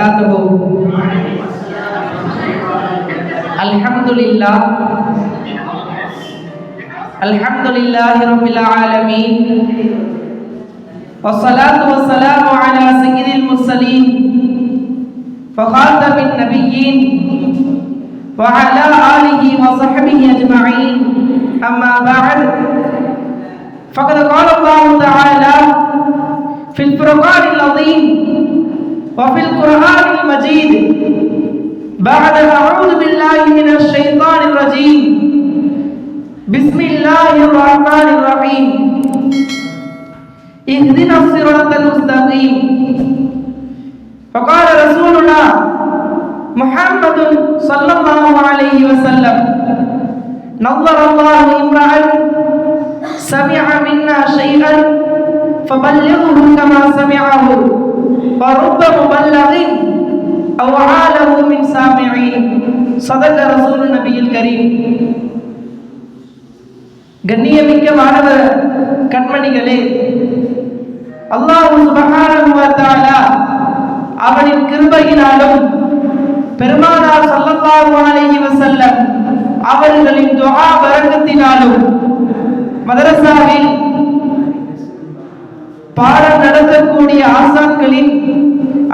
وبركاته. الحمد لله رب العالمين، والصلاة والسلام على سيد المرسلين وخاتم النبيين وعلى آله وصحبه أجمعين. أما بعد، فقد قال الله تعالى في الفرقان العظيم وفي القرآن المجيد بعد أعوذ بالله من الشيطان الرجيم بسم الله الرحمن الرحيم اهدنا الصراط المستقيم. فقال رسولنا محمد صلى الله عليه وسلم نظر الله امرأ سمع منا شيئا فبلغه كما سمعه ورب مبلغ أو عاله من سامعين. صدق رسول النبي الكريم. கண்ணியமிக்க மாணவ கண்மணிகளே, அல்லாஹ் சுப்ஹானஹு வ தஆலா அவனின் கிருபையினாலும் பெருமானார் ஸல்லல்லாஹு அலைஹி வஸல்லம் அவர்களின் துஆ பரக்கத்தினாலும் மதரசாவில் பாடம் நடத்தக்கூடிய ஆசான்களின்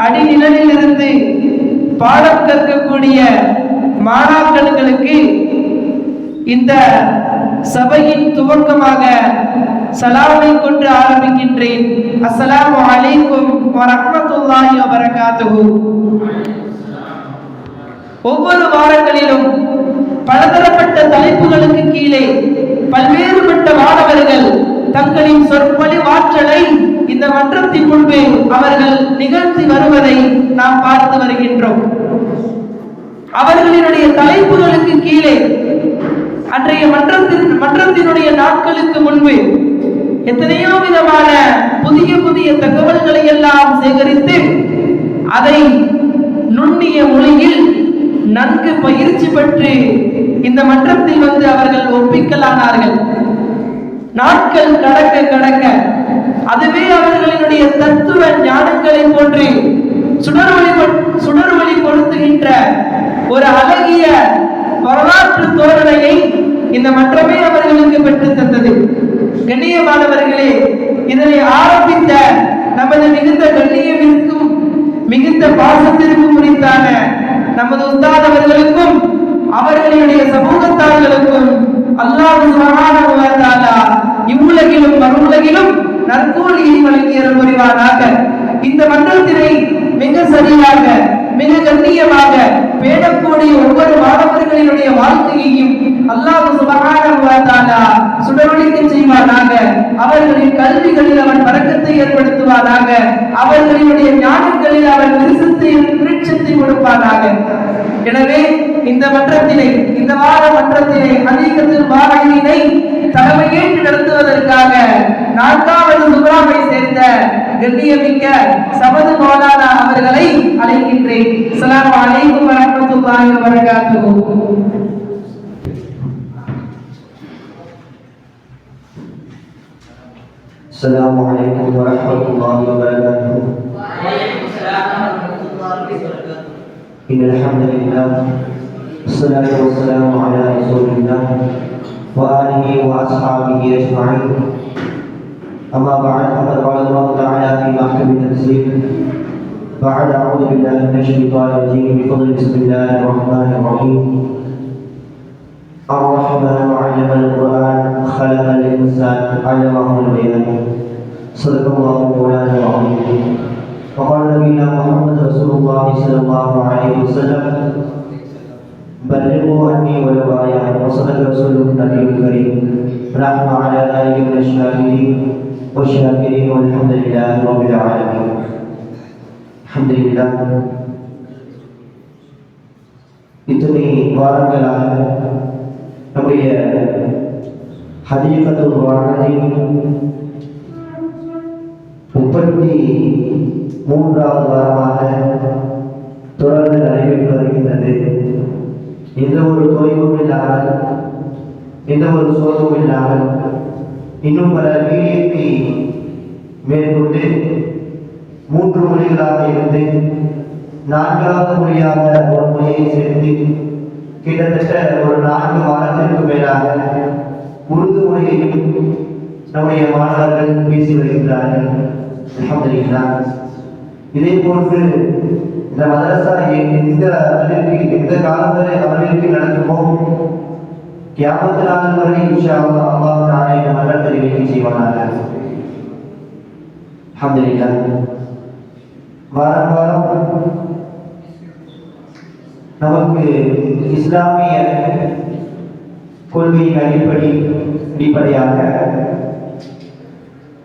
அடிநிழலில் இருந்து பாடம் கற்கக்கூடிய மாணாக்கர்களுக்கு இந்த சபையின் துவக்கமாக சலாமை கொண்டு ஆரம்பிக்கின்றேன். அஸ்ஸலாமு அலைக்கும் வரஹ்மத்துல்லாஹி வபரகாத்துஹு. ஒவ்வொரு வாரங்களிலும் பலதரப்பட்ட தலைப்புகளுக்கு கீழே பல்வேறுபட்ட மாணவர்கள் தங்களின் சொற்பொழிவாற்றலை இந்த மன்றத்தின் முன்பே அவர்கள் நிகழ்த்தி வருவதை நாம் பார்த்து வருகின்றோம். அவர்களினுடைய தலைப்புகளுக்கு கீழே அன்றைய மன்றத்தினுடைய நாட்களுக்கு முன்பு எத்தனையோ விதமான புதிய புதிய தகவல்களை எல்லாம் சேகரித்து அதை நுண்ணிய மொழியில் நன்கு பயிற்சி பெற்று இந்த மன்றத்தில் வந்து அவர்கள் ஒப்பிக்கலானார்கள். நாட்கள் கடக்க கடக்க அதுவே அவர்களினுடைய தத்துவ ஞானங்களை போன்று சுடர்வழி பொருத்துகின்ற ஒரு அழகிய வரலாற்று தோரணையை இந்த மன்றமே அவர்களுக்கு பெற்று தந்தது. கண்ணியமானவர்களே, இதனை ஆரம்பித்த நமது மிகுந்த கண்ணியமிற்கும் மிகுந்த பாசத்திற்கும் குறித்தான நமது உஸ்தாத் அவர்களுக்கும் அவர்களுடைய சமூகத்தார்களுக்கும் அல்லாஹ் சுப்ஹானஹு வ தஆலா இவ்வுலகிலும் மறுவுலகிலும் நற்கூலியை வழங்கிய புரிவானாக. இந்த மன்றத்தினை மிக சரியாக மிக கண்ணியமாக பேணக்கூடிய ஒவ்வொரு மாணவர்களினுடைய வாழ்க்கையையும் அல்லாஹ் சுப்ஹானஹு வ தஆலா சுடரொளிக்க செய்வானாக. அவர்களின் கல்விகளில் அவன் பரக்கத்தை ஏற்படுத்துவானாக. அவர்களினுடைய ஞானங்களில் அவன் விருட்சத்தை கொடுப்பானாக. எனவே இந்த மன்றத்தினை, இந்த வார மன்றத்தினை ஹதீகத்துல் வாஹிதினை தலைமையேற்று நடத்துவதற்காக 4வது சுப்ராவை சேர்ந்த கண்ணியமிக்க சமது மௌலானா அவர்களை அழைக்கின்றேன். அஸ்ஸலாமு அலைக்கும் வரஹ்மத்துல்லாஹி வபரகாத்துஹு. அஸ்ஸலாமு அலைக்கும் வரஹ்மத்துல்லாஹி வபரகாத்துஹு. வஅலைக்கும் ஸலாம் வரஹ்மத்துல்லாஹி வபரகாத்துஹு. இன்னல் ஹம்தலில்லாஹ் வஸ்ஸலாத்து வஸ்ஸலாமு அலா ரசூலில்லாஹ் வ ஆலிஹி வ அஸ்ஹாபிஹி அஜ்மஈன். أما بعد، فقد قال الله تعالى في محكم التنزيل بعد أعوذ بالله من الشيطان الرجيم بفضل بسم الله الرحمن الرحيم الرحمن علم القرآن خلق الإنسان علمه البيان. صدق الله مولانا العظيم. وقال نبينا محمد رسول الله صلى الله عليه وسلم بلغوا عني ولو آية. وصدق رسوله النبي الكريم. نحن على ذلك من الشاهدين والشاكرين والحمد لله رب العالمين. الحمد لله. இத்தனை வாரங்களாக நம்முடைய ஹதீகத்துல் வாஹிதின் 33வது வாரமாக தொடர்ந்து நடைபெற்று வருகின்றது. எந்த ஒரு தொய்வும் இல்லாமல், எந்த ஒரு சோர்வும் இல்லாமல் இன்னும் பல வீடியோவை மேற்கொண்டு 3 மொழிகளாக இருந்து 4வது மொழியாக ஒரு மொழியை சேர்த்து கிட்டத்தட்ட ஒரு 4 வாரத்திற்கு மேலாக உருது மொழியையும் நம்முடைய மாணவர்கள் பேசி வருகின்றார்கள். அல்ஹம்துலில்லாஹ். இதே போன்று இந்த மதரசா எந்த காலம் வரை அமலிற்கு நடக்குமோ கியாமத் நாள் வரை இன்ஷா அல்லாஹ் அல்லாஹ் தஆலா இந்த மதரசை வெளியே செய்வானாக. அல்ஹம்துலில்லாஹ். வாரம் வாரம் நமக்கு இஸ்லாமிய கொள்கையின் அடிப்படையாக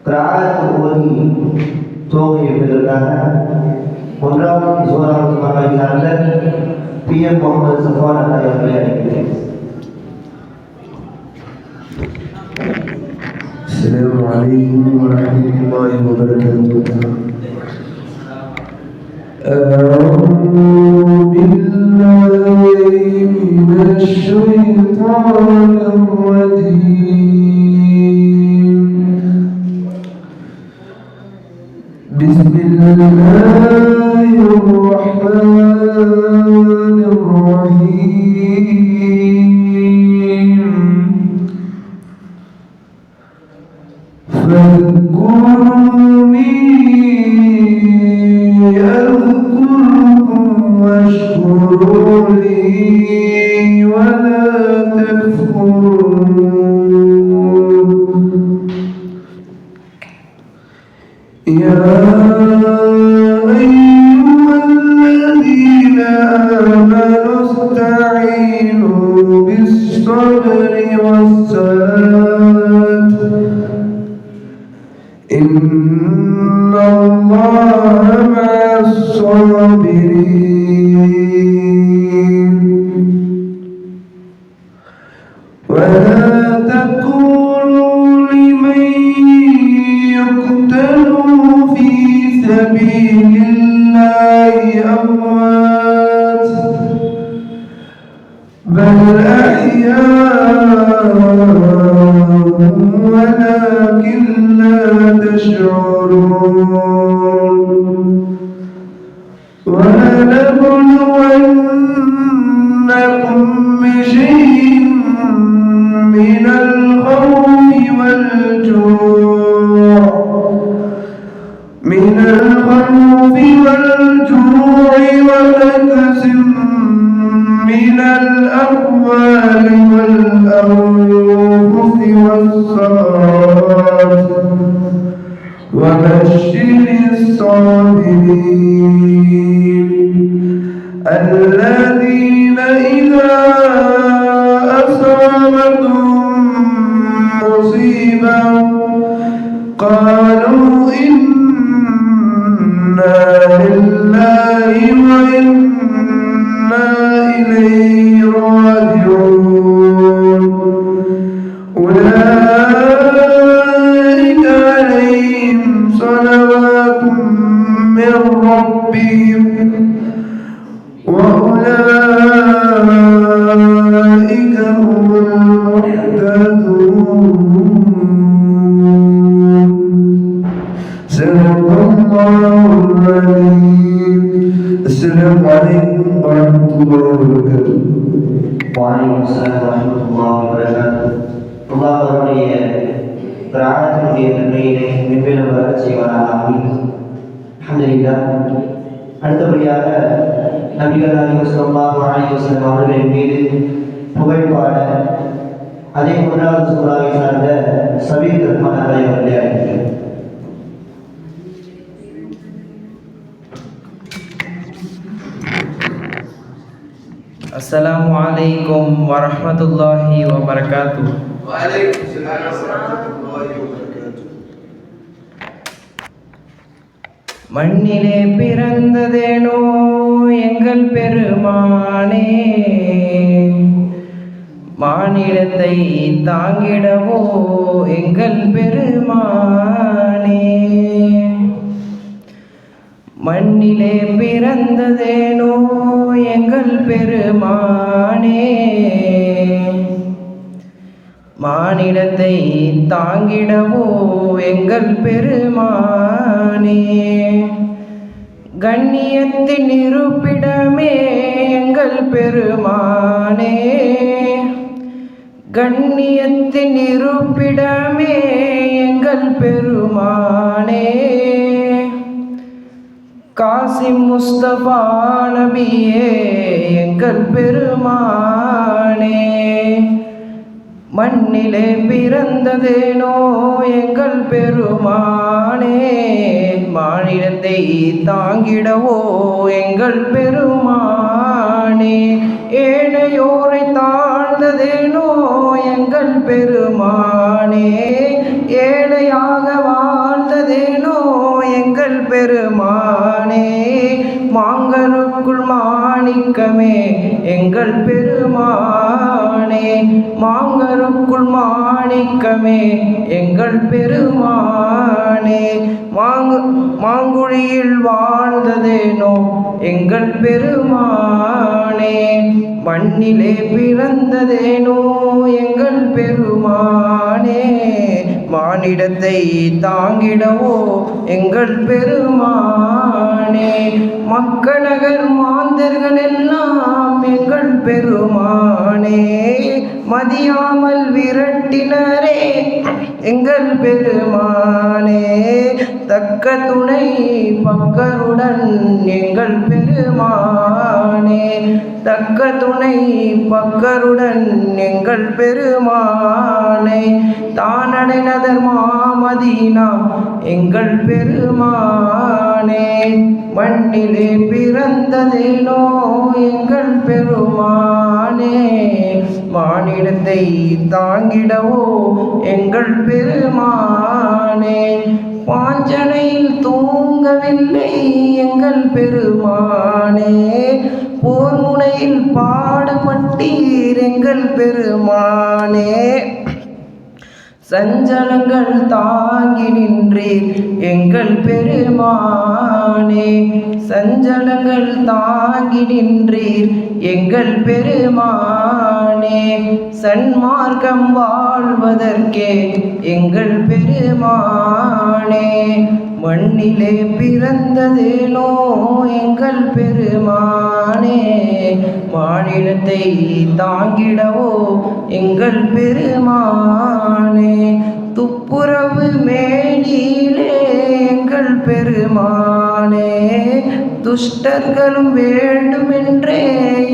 கிராத் ஓதி தோகை என்பதற்காக 1வது சூறாவுல் மகாவை சார்ந்த PM முகமது சஃபான் அவர்களை அழைக்கிறேன். السلام عليكم ورحمة الله وبركاته. أعوذ بالله من الشيطان الرجيم. بسم الله الرحمن الرحيم. فاذكروني أذكركم واشكروا لي ولا تكفرون. يا أيها الذين آمنوا استعينوا بالصبر والصلاة إن الله مع الصابرين. ولا تكونوا لمن يقتل في سبيل الله أموات بل أحياء ولكن لا تشعرون. ولنبلونكم بشيء من الخوف والجوع ونقص من الأموال والأنفس والثمرات وبشر الصابرين الذين إذا أصابتهم مصيبة قالوا إنا لله وإنا إليه راجعون. أولئك عليهم صلوات من ربهم وأولئك هم المهتدون. صدق الله العظيم. السلام عليكم ورحمة الله وبركاته. وعليكم السلام ورحمة الله وبركاته. அல்லாஹ் அவருடைய பிரார்த்தனைய நன்மையினை மென்மேலும் வரச் செய்வானாக. அல்ஹம்துலில்லாஹ். அடுத்தபடியாக நபிகள் நாயகம் ஸல்லல்லாஹு அலைஹி வஸல்லம் அவர்களின் மீது புகழ்பாட அதே 1வது சூறாவை சார்ந்த சபீர் ரஹ்மான் அவர்களை அழைக்கிறேன். அஸ்ஸலாமு அலைக்கும் வரஹ்மத்துல்லாஹி வபரகாத்துஹு. وعليكم السلام ورحمة الله وبركاته. மண்ணிலே பிறந்ததேனோ எங்கள் பெருமானே, மானிடத்தை தாங்கிடவோ எங்கள் பெருமானே. மண்ணிலே பிறந்ததேனோ எங்கள் பெருமானே, மானிடத்தை தாங்கிடவோ எங்கள் பெருமானே. கண்ணியத்தின் இருப்பிடமே எங்கள் பெருமானே, கண்ணியத்தின் இருப்பிடமே எங்கள் பெருமானே, காசிம் முஸ்தபா நபியே எங்கள் பெருமானே, மண்ணிலே பிறந்ததேனோ எங்கள் பெருமானே, மாநிலத்தை தாங்கிடவோ எங்கள் பெருமானே, ஏனையோரை தாழ்ந்ததேனோ எங்கள் பெருமானே, ஏழையாக வாழ்ந்ததேனோ எங்கள் பெருமானே, மாங்கருக்குள் மாணிக்கமே எங்கள் பெருமானே, மாங்கருக்குள் மாணிக்கமே எங்கள் பெருமானே, மாங்குழியில் வாழ்ந்ததேனோ எங்கள் பெருமானே, மண்ணிலே பிறந்ததேனோ எங்கள் பெருமானே, மானிடத்தை தாங்கிடவோ எங்கள் பெருமானே, மக்கநகர் மாந்தர்கள் எல்லாம் எங்கள் பெருமானே, மதியாமல் விரட்டினரே எங்கள் பெருமானே, தக்க துணை பக்கருடன் எங்கள் பெருமானே, தக்க துணை பக்கருடன் எங்கள் பெருமானே, தானடைநதர் மாமதீனா எங்கள் பெருமானே, மண்ணிலே பிறந்ததேனோ எங்கள் பெருமானே, மானிடத்தை தாங்கிடவோ எங்கள் பெருமானே, பாஞ்சனையில் தூங்கவில்லை எங்கள் பெருமானே, போர் முனையில் பாடுபட்டீர் எங்கள் பெருமானே, சஞ்சலங்கள் தாங்கி நின்றீர் எங்கள் பெருமானே, சஞ்சலங்கள் தாங்கி நின்றீர் எங்கள் பெருமானே, சன்மார்க்கம் வாழ்வதற்கே எங்கள் பெருமானே, மண்ணிலே பிறந்ததேனோ எங்கள் பெருமானே, மாநிலத்தை தாங்கிடவோ எங்கள் பெருமானே, துப்புரவு மேனிலே எங்கள் பெருமானே, துஷ்டர்களும் வேண்டுமென்றே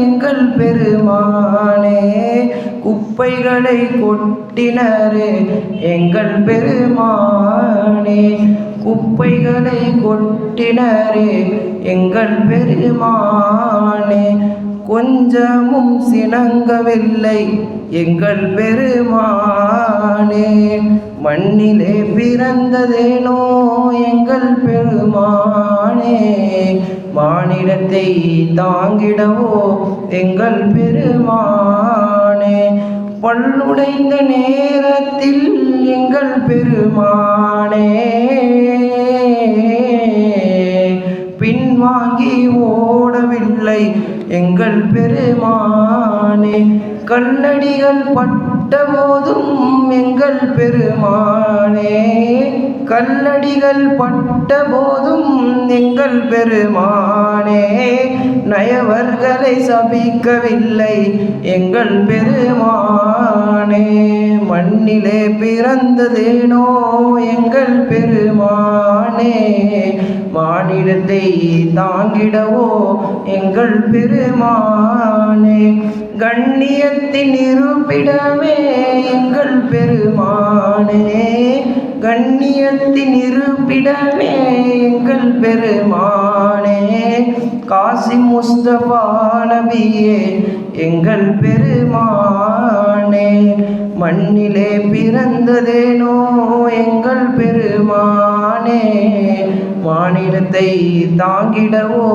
எங்கள் பெருமானே, குப்பைகளை கொட்டினரே எங்கள் பெருமானே, குப்பைகளை கொட்டினரே எங்கள் பெருமானே, கொஞ்சமும் சினங்கவில்லை எங்கள் பெருமானே, மண்ணிலே பிறந்ததேனோ எங்கள் பெருமானே, மானிடத்தை தாங்கிடவோ எங்கள் பெருமானே, பல்லுடைந்த நேரத்தில் எங்கள் பெருமானே, பின்வாங்கி ஓடவில்லை எங்கள் பெருமானே, கல்லடிகள் பட்ட போதும் எங்கள் பெருமானே, கல்லடிகள் பட்ட போதும் எங்கள் பெருமானே, நயவர்களை சபிக்கவில்லை எங்கள் பெருமானே, மண்ணிலே பிறந்ததேனோ எங்கள் பெருமானே, மானிடத்தை தாங்கிடவோ எங்கள் பெருமானே, கண்ணியத்தின் இருப்பிடமே எங்கள் பெருமானே, கண்ணியத்தின் இருப்பிடமே எங்கள் பெருமானே, காசிம் முஸ்தபா நபியே எங்கள் பெருமானே, மண்ணிலே பிறந்ததேனோ எங்கள் பெருமானே, மானிடத்தை தாங்கிடவோ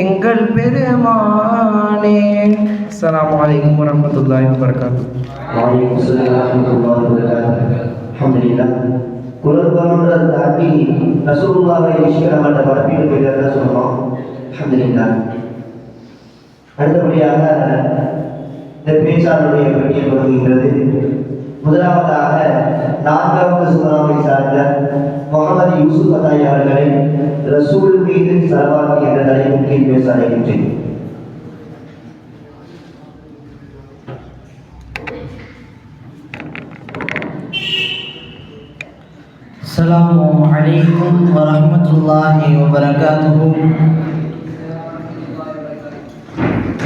எங்கள் பெருமானே. அஸ்ஸலாமு அலைக்கும் வரஹ்மத்துல்லாஹி வபரகாத்துஹு. வலைக்கும் ஸலாம் வரஹ்மத்துல்லாஹி வபரகாத்துஹு. அல்ஹம்துலில்லாஹ். குர்ஆன் தாண்டி ரசூலுல்லாஹி ஸல்லல்லாஹு அலைஹி வஸல்லம் பரப்பிட்டு சொல்றோம். அல்ஹம்துலில்லாஹ். அடுத்தபடியாக இந்த பேச்சாளருடைய பட்டியல் வருகின்றது. முதலாவதாக 4வது சூறாவை சார்ந்த முகமது யூசுப் அத்தாய் அவர்களை ரசூல் மீது ஸலவாத் என்ற தலைப்பின் கீழ் பேச அழைக்கின்றேன். السلام عليكم ورحمة الله وبركاته.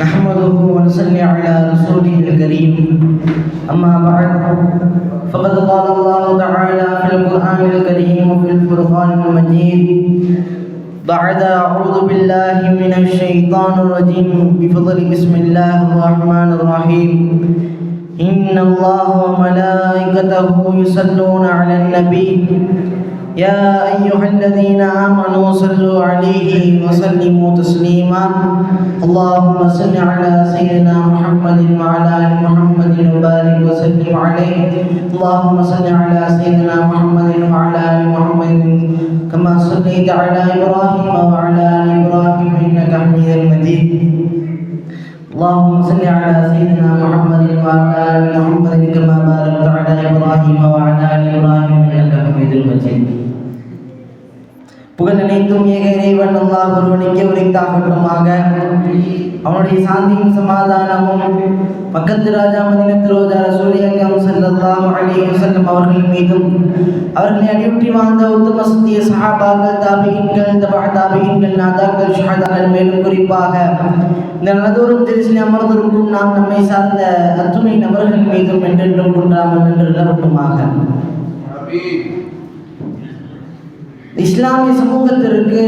نحمده ونصلي على رسوله الكريم. أما بعد فقد قال الله تعالى في القرآن الكريم وفي الفرقان المجيد بعد أعوذ بالله من الشيطان الرجيم بفضل بسم الله الرحمن الرحيم. إن الله وملائكته يصلون على النبي يا أيها الذين آمنوا صلوا عليه وسلموا تسليما. اللهم صل على سيدنا محمد وعلى آل محمد وبارك وسلم عليه. اللهم صل على سيدنا محمد وعلى آل محمد كما صليت على إبراهيم وعلى آل إبراهيم إنك حميد مجيد. اللهم صل على سيدنا محمد وعلى آل محمد كما باركت على إبراهيم وعلى آل إبراهيم إنك حميد مجيد. புகழ் அனைத்தும் ஏக இறைவன் அல்லாஹ் ஒருவனுக்கே உரித்தாகட்டுமாக. அவனுடைய சாந்தியும் சமாதானமும் பக்கத்து ராஜா மதீனத்து ரோஜா ரசூல் அக்ரம் ஸல்லல்லாஹு அலைஹி வஸல்லம் அவர்கள் மீதும் அவர்களை அடியொற்றி வாழ்ந்த உத்தம சத்திய சஹாபாக்கள், தாபிஈன்கள், தபஅ தாபிஈன்கள், நாதாக்கள், ஷுஹதாக்கள், மேலும் குறிப்பாக இந்த நல்லதோறும் திருச்சியில் அமர்ந்திருக்கும் நாம் நம்மை சார்ந்த அத்துணை நபர்கள் மீதும் என்றென்றும் குன்றாமல் என்று நிலவட்டுமாக. இஸ்லாமிய சமூகத்திற்கு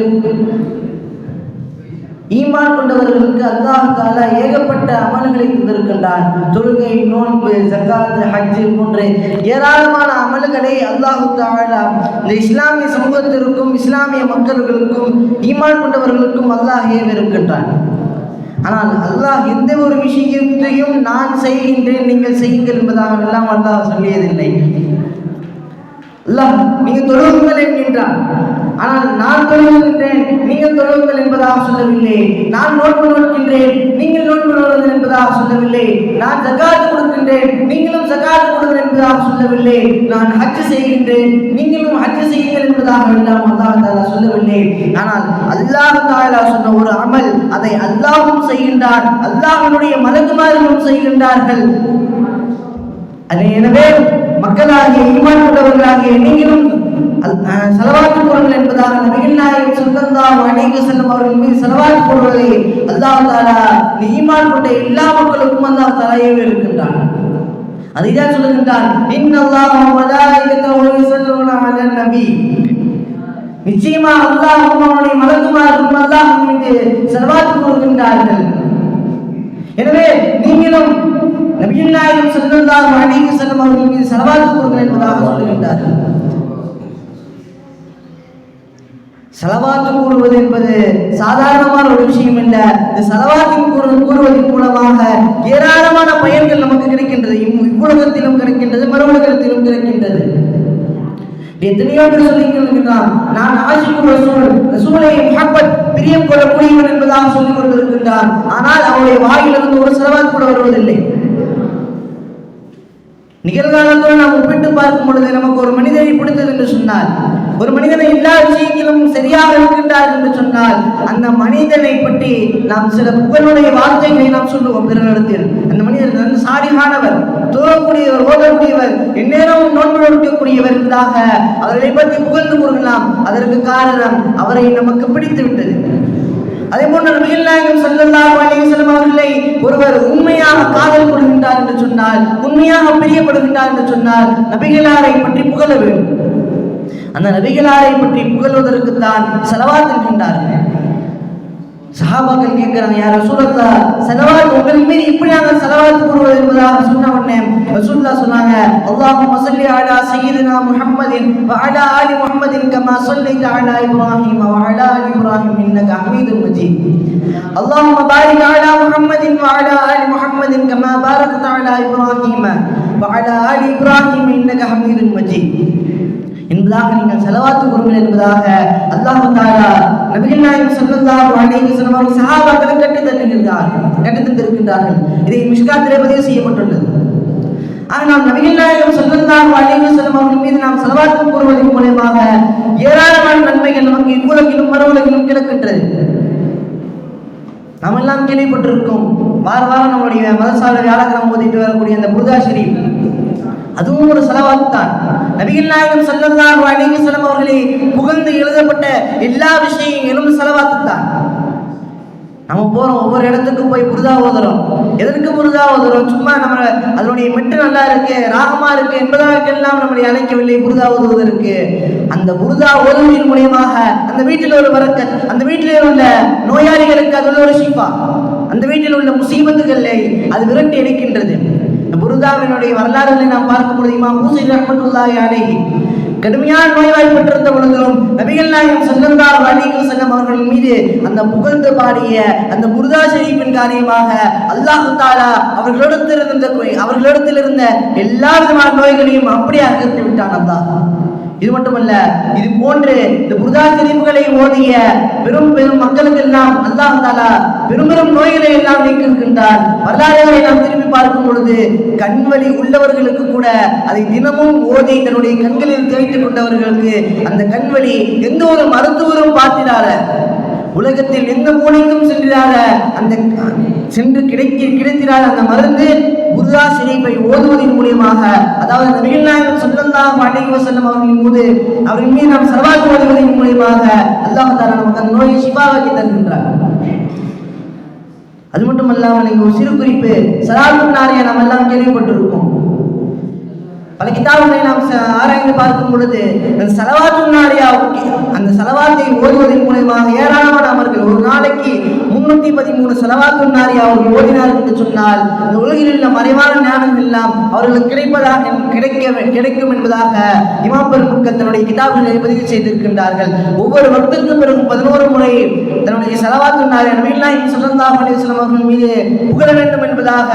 ஈமான் கொண்டவர்களுக்கு அல்லாஹ் தஆலா ஏகப்பட்ட அமல்களை தந்திருக்கின்றான். தொழுகை, நோன்பு, ஜகாத், ஹஜ் போன்ற ஏராளமான அமல்களை அல்லாஹ் தஆலா இந்த இஸ்லாமிய சமூகத்திற்கும் இஸ்லாமிய மக்களுக்கும் ஈமான் கொண்டவர்களுக்கும் அல்லாஹ் ஏவிருக்கின்றான். ஆனால் அல்லாஹ் எந்த ஒரு விஷயத்தையும் நான் செய்கின்றேன் நீங்கள் செய்யுங்கள் என்பதாக எல்லாம் அல்லாஹ் சொல்லியதில்லை. அல்லாஹ் நீங்கள் தொழுவுங்கள் என்கின்றான். ஆனால் நான் தொழுகின்றேன் நீங்கள் தொழுவுங்கள் என்பதாக சொல்லவில்லை. நான் நோன்பு நோக்கின்றேன் நீங்கள் நோன்பு நோக்குங்கள் என்பதாக சொல்லவில்லை. நான் ஜகாத் கொடுக்கின்றேன் நீங்களும் ஜகாத் கொடுங்கள் என்பதாக சொல்லவில்லை. நான் ஹஜ் செய்கின்றேன் நீங்களும் ஹஜ் செய்யுங்கள் என்பதாக எல்லாம் அல்லாஹ் தஆலா சொல்லவில்லை. ஆனால் அல்லாஹ் தஆலா சொன்ன ஒரு அமல், அதை அல்லாஹ்வும் செய்கின்றார், அல்லாஹ்வுடைய மலக்குமார்களும் செய்கின்றார்கள். எனவே மக்களாகிய ஈமான் கொண்டவர்களாகிய நீங்களும் ஸலவாத் போடுங்கள் என்பதாக நபிகள் நாயகம் ஸல்லல்லாஹு அலைஹி வஸல்லம் அவர்கள் மீது ஸலவாத் போடுவதை அல்லாஹ் தஆலா ஈமான் கொண்ட எல்லா மக்களுக்கும் அல்லாஹ் தஆலா ஏவிருக்கின்றான். அதைதான் சொல்லுகின்றான், இன்னல்லாஹ வ மலாயிகத்தஹு யுஸல்லூன அலன் நபி. நிச்சயமாக அல்லாஹ் அவனுடைய மலக்குமார்களும் அல்லாஹ் மீது ஸலவாத் போடுகின்றார்கள். எனவே நீங்களும் நபிகள் நாயகம் ஸல்லல்லாஹு அலைஹி வஸல்லம் அவர்கள் மீது ஸலவாத் போடுங்கள் என்பதாக சொல்லுகின்றார்கள். ஸலவாத் கூறுவது என்பது சாதாரணமான ஒரு விஷயம் அல்ல. இந்த ஸலவாத்தின் கூறுவதன் மூலமாக ஏராளமான பயன்கள் நமக்கு கிடைக்கின்றது. இவ்வுலகத்திலும் கிடைக்கின்றது, மறுவுலகத்திலும் கிடைக்கின்றது. எத்தனையோ பேர் சொல்லியிருக்கிறான், நான் ஆஷிக்கு ரசூல், ரசூலை முஹப்பத் பிரியம் கொள்ளக்கூடியவன் என்பதாக சொல்லிக் கொண்டிருக்கின்றான். ஆனால் அவருடைய வாயிலிருந்து ஒரு ஸலவாத் கூட வருவதில்லை. நிகழ்காலத்தோடு நாம் ஒப்பிட்டு பார்க்கும் பொழுது நமக்கு ஒரு மனிதனை பிடித்தது என்று சொன்னால், ஒரு மனிதனை எல்லா விஷயங்களும் சரியாக இருக்கின்றார் என்று சொன்னால், அந்த மனிதனை பற்றி நாம் சில புகழுடைய வார்த்தைகளை நாம் சொல்லுவோம் பிறரிடத்தில். அந்த மனிதர் நல்ல சாலிஹானவர், தூரக்கூடியவர், ஓதக்கூடியவர், எந்நேரமும் நோன்பு நோக்கக்கூடியவர் என்பதாக அவர்களை பற்றி புகழ்ந்து கூறலாம். அதற்கு காரணம் அவரை நமக்கு பிடித்து விட்டது. அதே போன்று நபிகள் நாயகம் ஸல்லல்லாஹு அலைஹி வஸல்லம் அவர்களை ஒருவர் உண்மையாக காதல் கொள்கின்றார் என்று சொன்னால், உண்மையாக பிரியப்படுகின்றார் என்று சொன்னால், நபிகளாரை பற்றி புகழ வேண்டும். அந்த நபிகளாரை பற்றி புகழ்வதற்கு தான் ஸலவாத் என்கின்றார்கள். சஹாபாக்கள் கேட்கிறாங்க, யா ரசூலல்லாஹ், ஸலவாத் உங்கள் மீது இப்படி நாங்கள் ஸலவாத் கூறுவது என்பதாக சொன்ன உடனே ரசூலுல்லாஹ் சொன்னாங்க, அல்லாஹும்ம ஸல்லி அலா சய்யிதினா முஹம்மதின் வ அலா ஆலி முஹம்மதின் கமா ஸல்லைத அலா இப்ராஹீம் வ அலா ஆலி இப்ராஹீம் இன்னக ஹமீதும் மஜீத். அல்லாஹும்ம பாரிக் அலா முஹம்மதின் வ அலா ஆலி முஹம்மதின் கமா பாரக்த அலா இப்ராஹீம் வ அலா ஆலி இப்ராஹீம் இன்னக ஹமீதும் மஜீத் என்பதாக நீங்கள் ஸலவாத் கூறுங்கள் என்பதாக அல்லாஹ் தஆலா நபிகள் நாயகம் ஸல்லல்லாஹு அலைஹி வஸல்லம் அவர்கள் சஹாபாக்களுக்கு கற்றுத் தந்திருக்கின்றார்கள். இதை மிஷ்காத்திலே பதிவு செய்யப்பட்டுள்ளது. ஆனால் நபிகள் நாயகம் ஸல்லல்லாஹு அலைஹி வஸல்லம் அவர்கள் மீது நாம் ஸலவாத் கூறுவதன் மூலமாக ஏராளமான நன்மைகள் நமக்கு இவ்வுலகிலும் மறுவுலகிலும் கிடைக்கின்றது. நாம் எல்லாம் கேள்விப்பட்டிருக்கோம். வாரம் நம்முடைய மதசால வியாழக்கிழமை ஓதிட்டு வரக்கூடிய அந்த புர்தா ஷரீஃப், அதுவும் ஒரு ஸலவாத் தான். நபிகள் நாயகம் ஸல்லல்லாஹு அலைஹி வஸல்லம் அவர்களை புகழ்ந்து எழுதப்பட்ட எல்லா விஷயங்களும் ஸலவாத் தான். நம்ம போறோம், ஒவ்வொரு இடத்துக்கும் போய் புர்தா ஓதுறோம். எதற்கு புர்தா ஓதுறோம்? சும்மா நம்ம அதனுடைய மெட்டு நல்லா இருக்கு, ராகமா இருக்கு என்பதற்கெல்லாம் நம்மளை அழைக்கவில்லை புர்தா ஓதுவதற்கு. அந்த புர்தா ஓதுவதன் மூலியமாக அந்த வீட்டில் ஒரு பரக்கத், அந்த வீட்டில் உள்ள நோயாளிகளுக்கு அதில் ஒரு ஷிஃபா, அந்த வீட்டில் உள்ள முசீபத்துகளை அது விரட்டி அடிக்கின்றது. புர்தாவினுடைய வரலாறுகளை நாம் பார்க்கும் பொழுது இமாம் பூசைரி ரஹ்மத்துல்லாஹி அலைஹி கடுமையான நோய்வாய்ப்பட்டிருந்த பொழுதிலும் நபிகள் நாயகம் ஸல்லல்லாஹு அலைஹி வஸல்லம் அவர்கள் மீது அந்த புகழ்ந்து பாடிய அந்த புர்தா ஷரீஃபின் காரியமாக அல்லாஹ் தஆலா அவர்களிடத்தில் இருந்த எல்லா விதமான நோய்களையும் அப்படியே அகற்றி விட்டான் அல்லாஹ். இது மட்டுமல்ல, இது போன்று இந்த புர்தா ஷரீஃப்களை ஓதிய பெரும் மக்களுக்கெல்லாம் அல்லாஹ் தஆலா பெரும் நோய்களை எல்லாம் நீக்கின்றார். வரலாறுகளை நாம் திரும்பி பார்க்கும் பொழுது கண்வலி உள்ளவர்களுக்கு கூட அதை தினமும் ஓதி தன்னுடைய கண்களில் தேய்த்துக் கொண்டவர்களுக்கு அந்த கண்வலி எந்த ஒரு மருத்துவரும் பார்த்திடாத, உலகத்தில் எந்த மூலைக்கும் சென்றாத அந்த சென்று கிடைத்திராத அந்த மருந்து புர்தா ஷரீஃபை ஓதுவதன் மூலமாக, அதாவது நபிகள் நாயகம் ஸல்லல்லாஹு அலைஹி வஸல்லம் அவர்கள் மீது நாம் ஸலவாத் ஓதுவதன் மூலமாக அல்லாஹ் தஆலா நமக்கு அந்த நோயை ஷிஃபாவாக்கி தருகின்றார். அது மட்டுமல்லாமல் இங்கு ஒரு சிறு குறிப்பு, ஸலாத்துன் நாரியா நாம் எல்லாம் கேள்விப்பட்டிருக்கோம். பல கிதாபுகளை நாம் ஆராய்ந்து பார்க்கும் பொழுது ஸலவாத்துன் நாரியா, அந்த ஸலவாத்தை ஓதுவதன் மூலமாக ஏராளமான அமர்கள், ஒரு நாளைக்கு 313 ஸலவாத்துன் நாரியா அவர்கள் ஓதினார்கள் என்று சொன்னால் இந்த உலகில் உள்ள மறைவான ஞானங்கள் எல்லாம் அவர்களுக்கு கிடைக்கும் என்பதாக இமாம் பெருமக்கள் தன்னுடைய கிதாபுகளை பதிவு செய்திருக்கின்றார்கள். ஒவ்வொரு வக்துக்கு பிறகு 11 முறை தன்னுடைய ஸலவாத்துன் நாரியா நபிகள் நாயகம் ஸல்லல்லாஹு அலைஹி வஸல்லம் அவர்கள் மீது புகழ வேண்டும் என்பதாக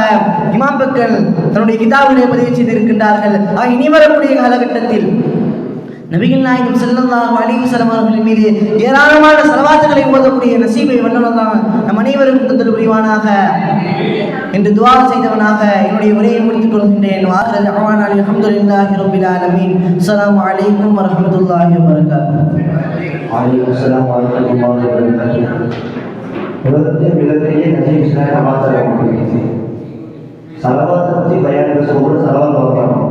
இமாம் பெருமக்கள் தன்னுடைய கிதாபுகளை பதிவு செய்திருக்கின்றார்கள். இனி வரக்கூடிய காலகட்டத்தில் நபிகள் நாயகம் ஸல்லல்லாஹு அலைஹி வஸல்லம் அவர்கள் மீது ஏராளமான ஸலவாத்துகளை ஓதக்கூடிய நசீபை வல்லல்லாஹ் நம் அனைவருக்கும் தந்தல் புரிவானாக என்று துஆ செய்தவனாக என்னுடைய உரையை முடித்துக் கொள்கின்றேன். வாஹிரு தஅவானா அல்ஹம்துலில்லாஹி ரப்பில் ஆலமீன். அஸ்ஸலாமு அலைக்கும் வரஹ்மத்துல்லாஹி வபரகாத்துஹு. வலைக்கும் அஸ்ஸலாம் வரஹ்மத்துல்லாஹி வபரகாத்துஹு. உலகத்திலே மிகப்பெரிய நஜீப் இஸ்லாம் மாத்திரம் ஸலவாத் பற்றி பயான் சொல்ற ஸலவாத் பார்க்கணும்.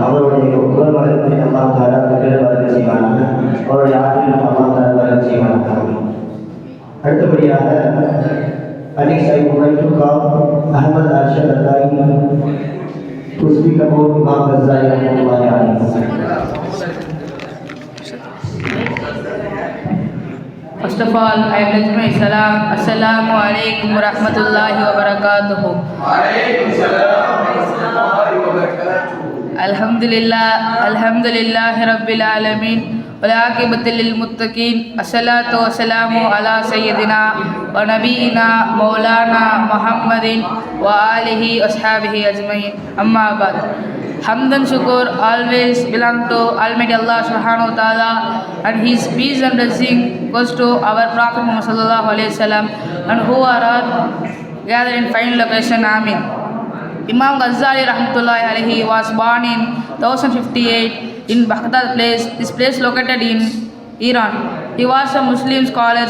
அவருடைய உடல் வளர்ப்பை அல்லாஹ் தஆலா வளர்ச்சி செய்வானாக, அவருடைய ஆற்றலில் அல்லாஹ் தஆலா வளர்ச்சி செய்வானாக. அடுத்தபடியாக Next I would like to call Ahmad Arshad Adai to speak about Imam Ghazali rahmatullahi alayhi. First of all, I pledge my salam. Assalamu alaikum wa rahmatullahi wa barakatuhu. Alaikum salam wa rahmatullahi wa barakatuhu. Alhamdulillahi rabbil alamin. Wal-aqibatu lil-muttaqin. Assalatu wassalamu ala sayyidina wa nabiyyina maulana Muhammadin wa alihi ashabihi ajma'in. Amma ba'd. Hamd and shukur always belong to Almighty Allah subhanahu wa ta'ala, and His peace and blessing goes to our Prophet Muhammad sallallahu alayhi wa sallam and who are all gathered in fine location. Amin. Imam Ghazali rahmatullahi alayhi was born in 1058 in Baghdad place. This place located in Iran. He was a Muslim scholar,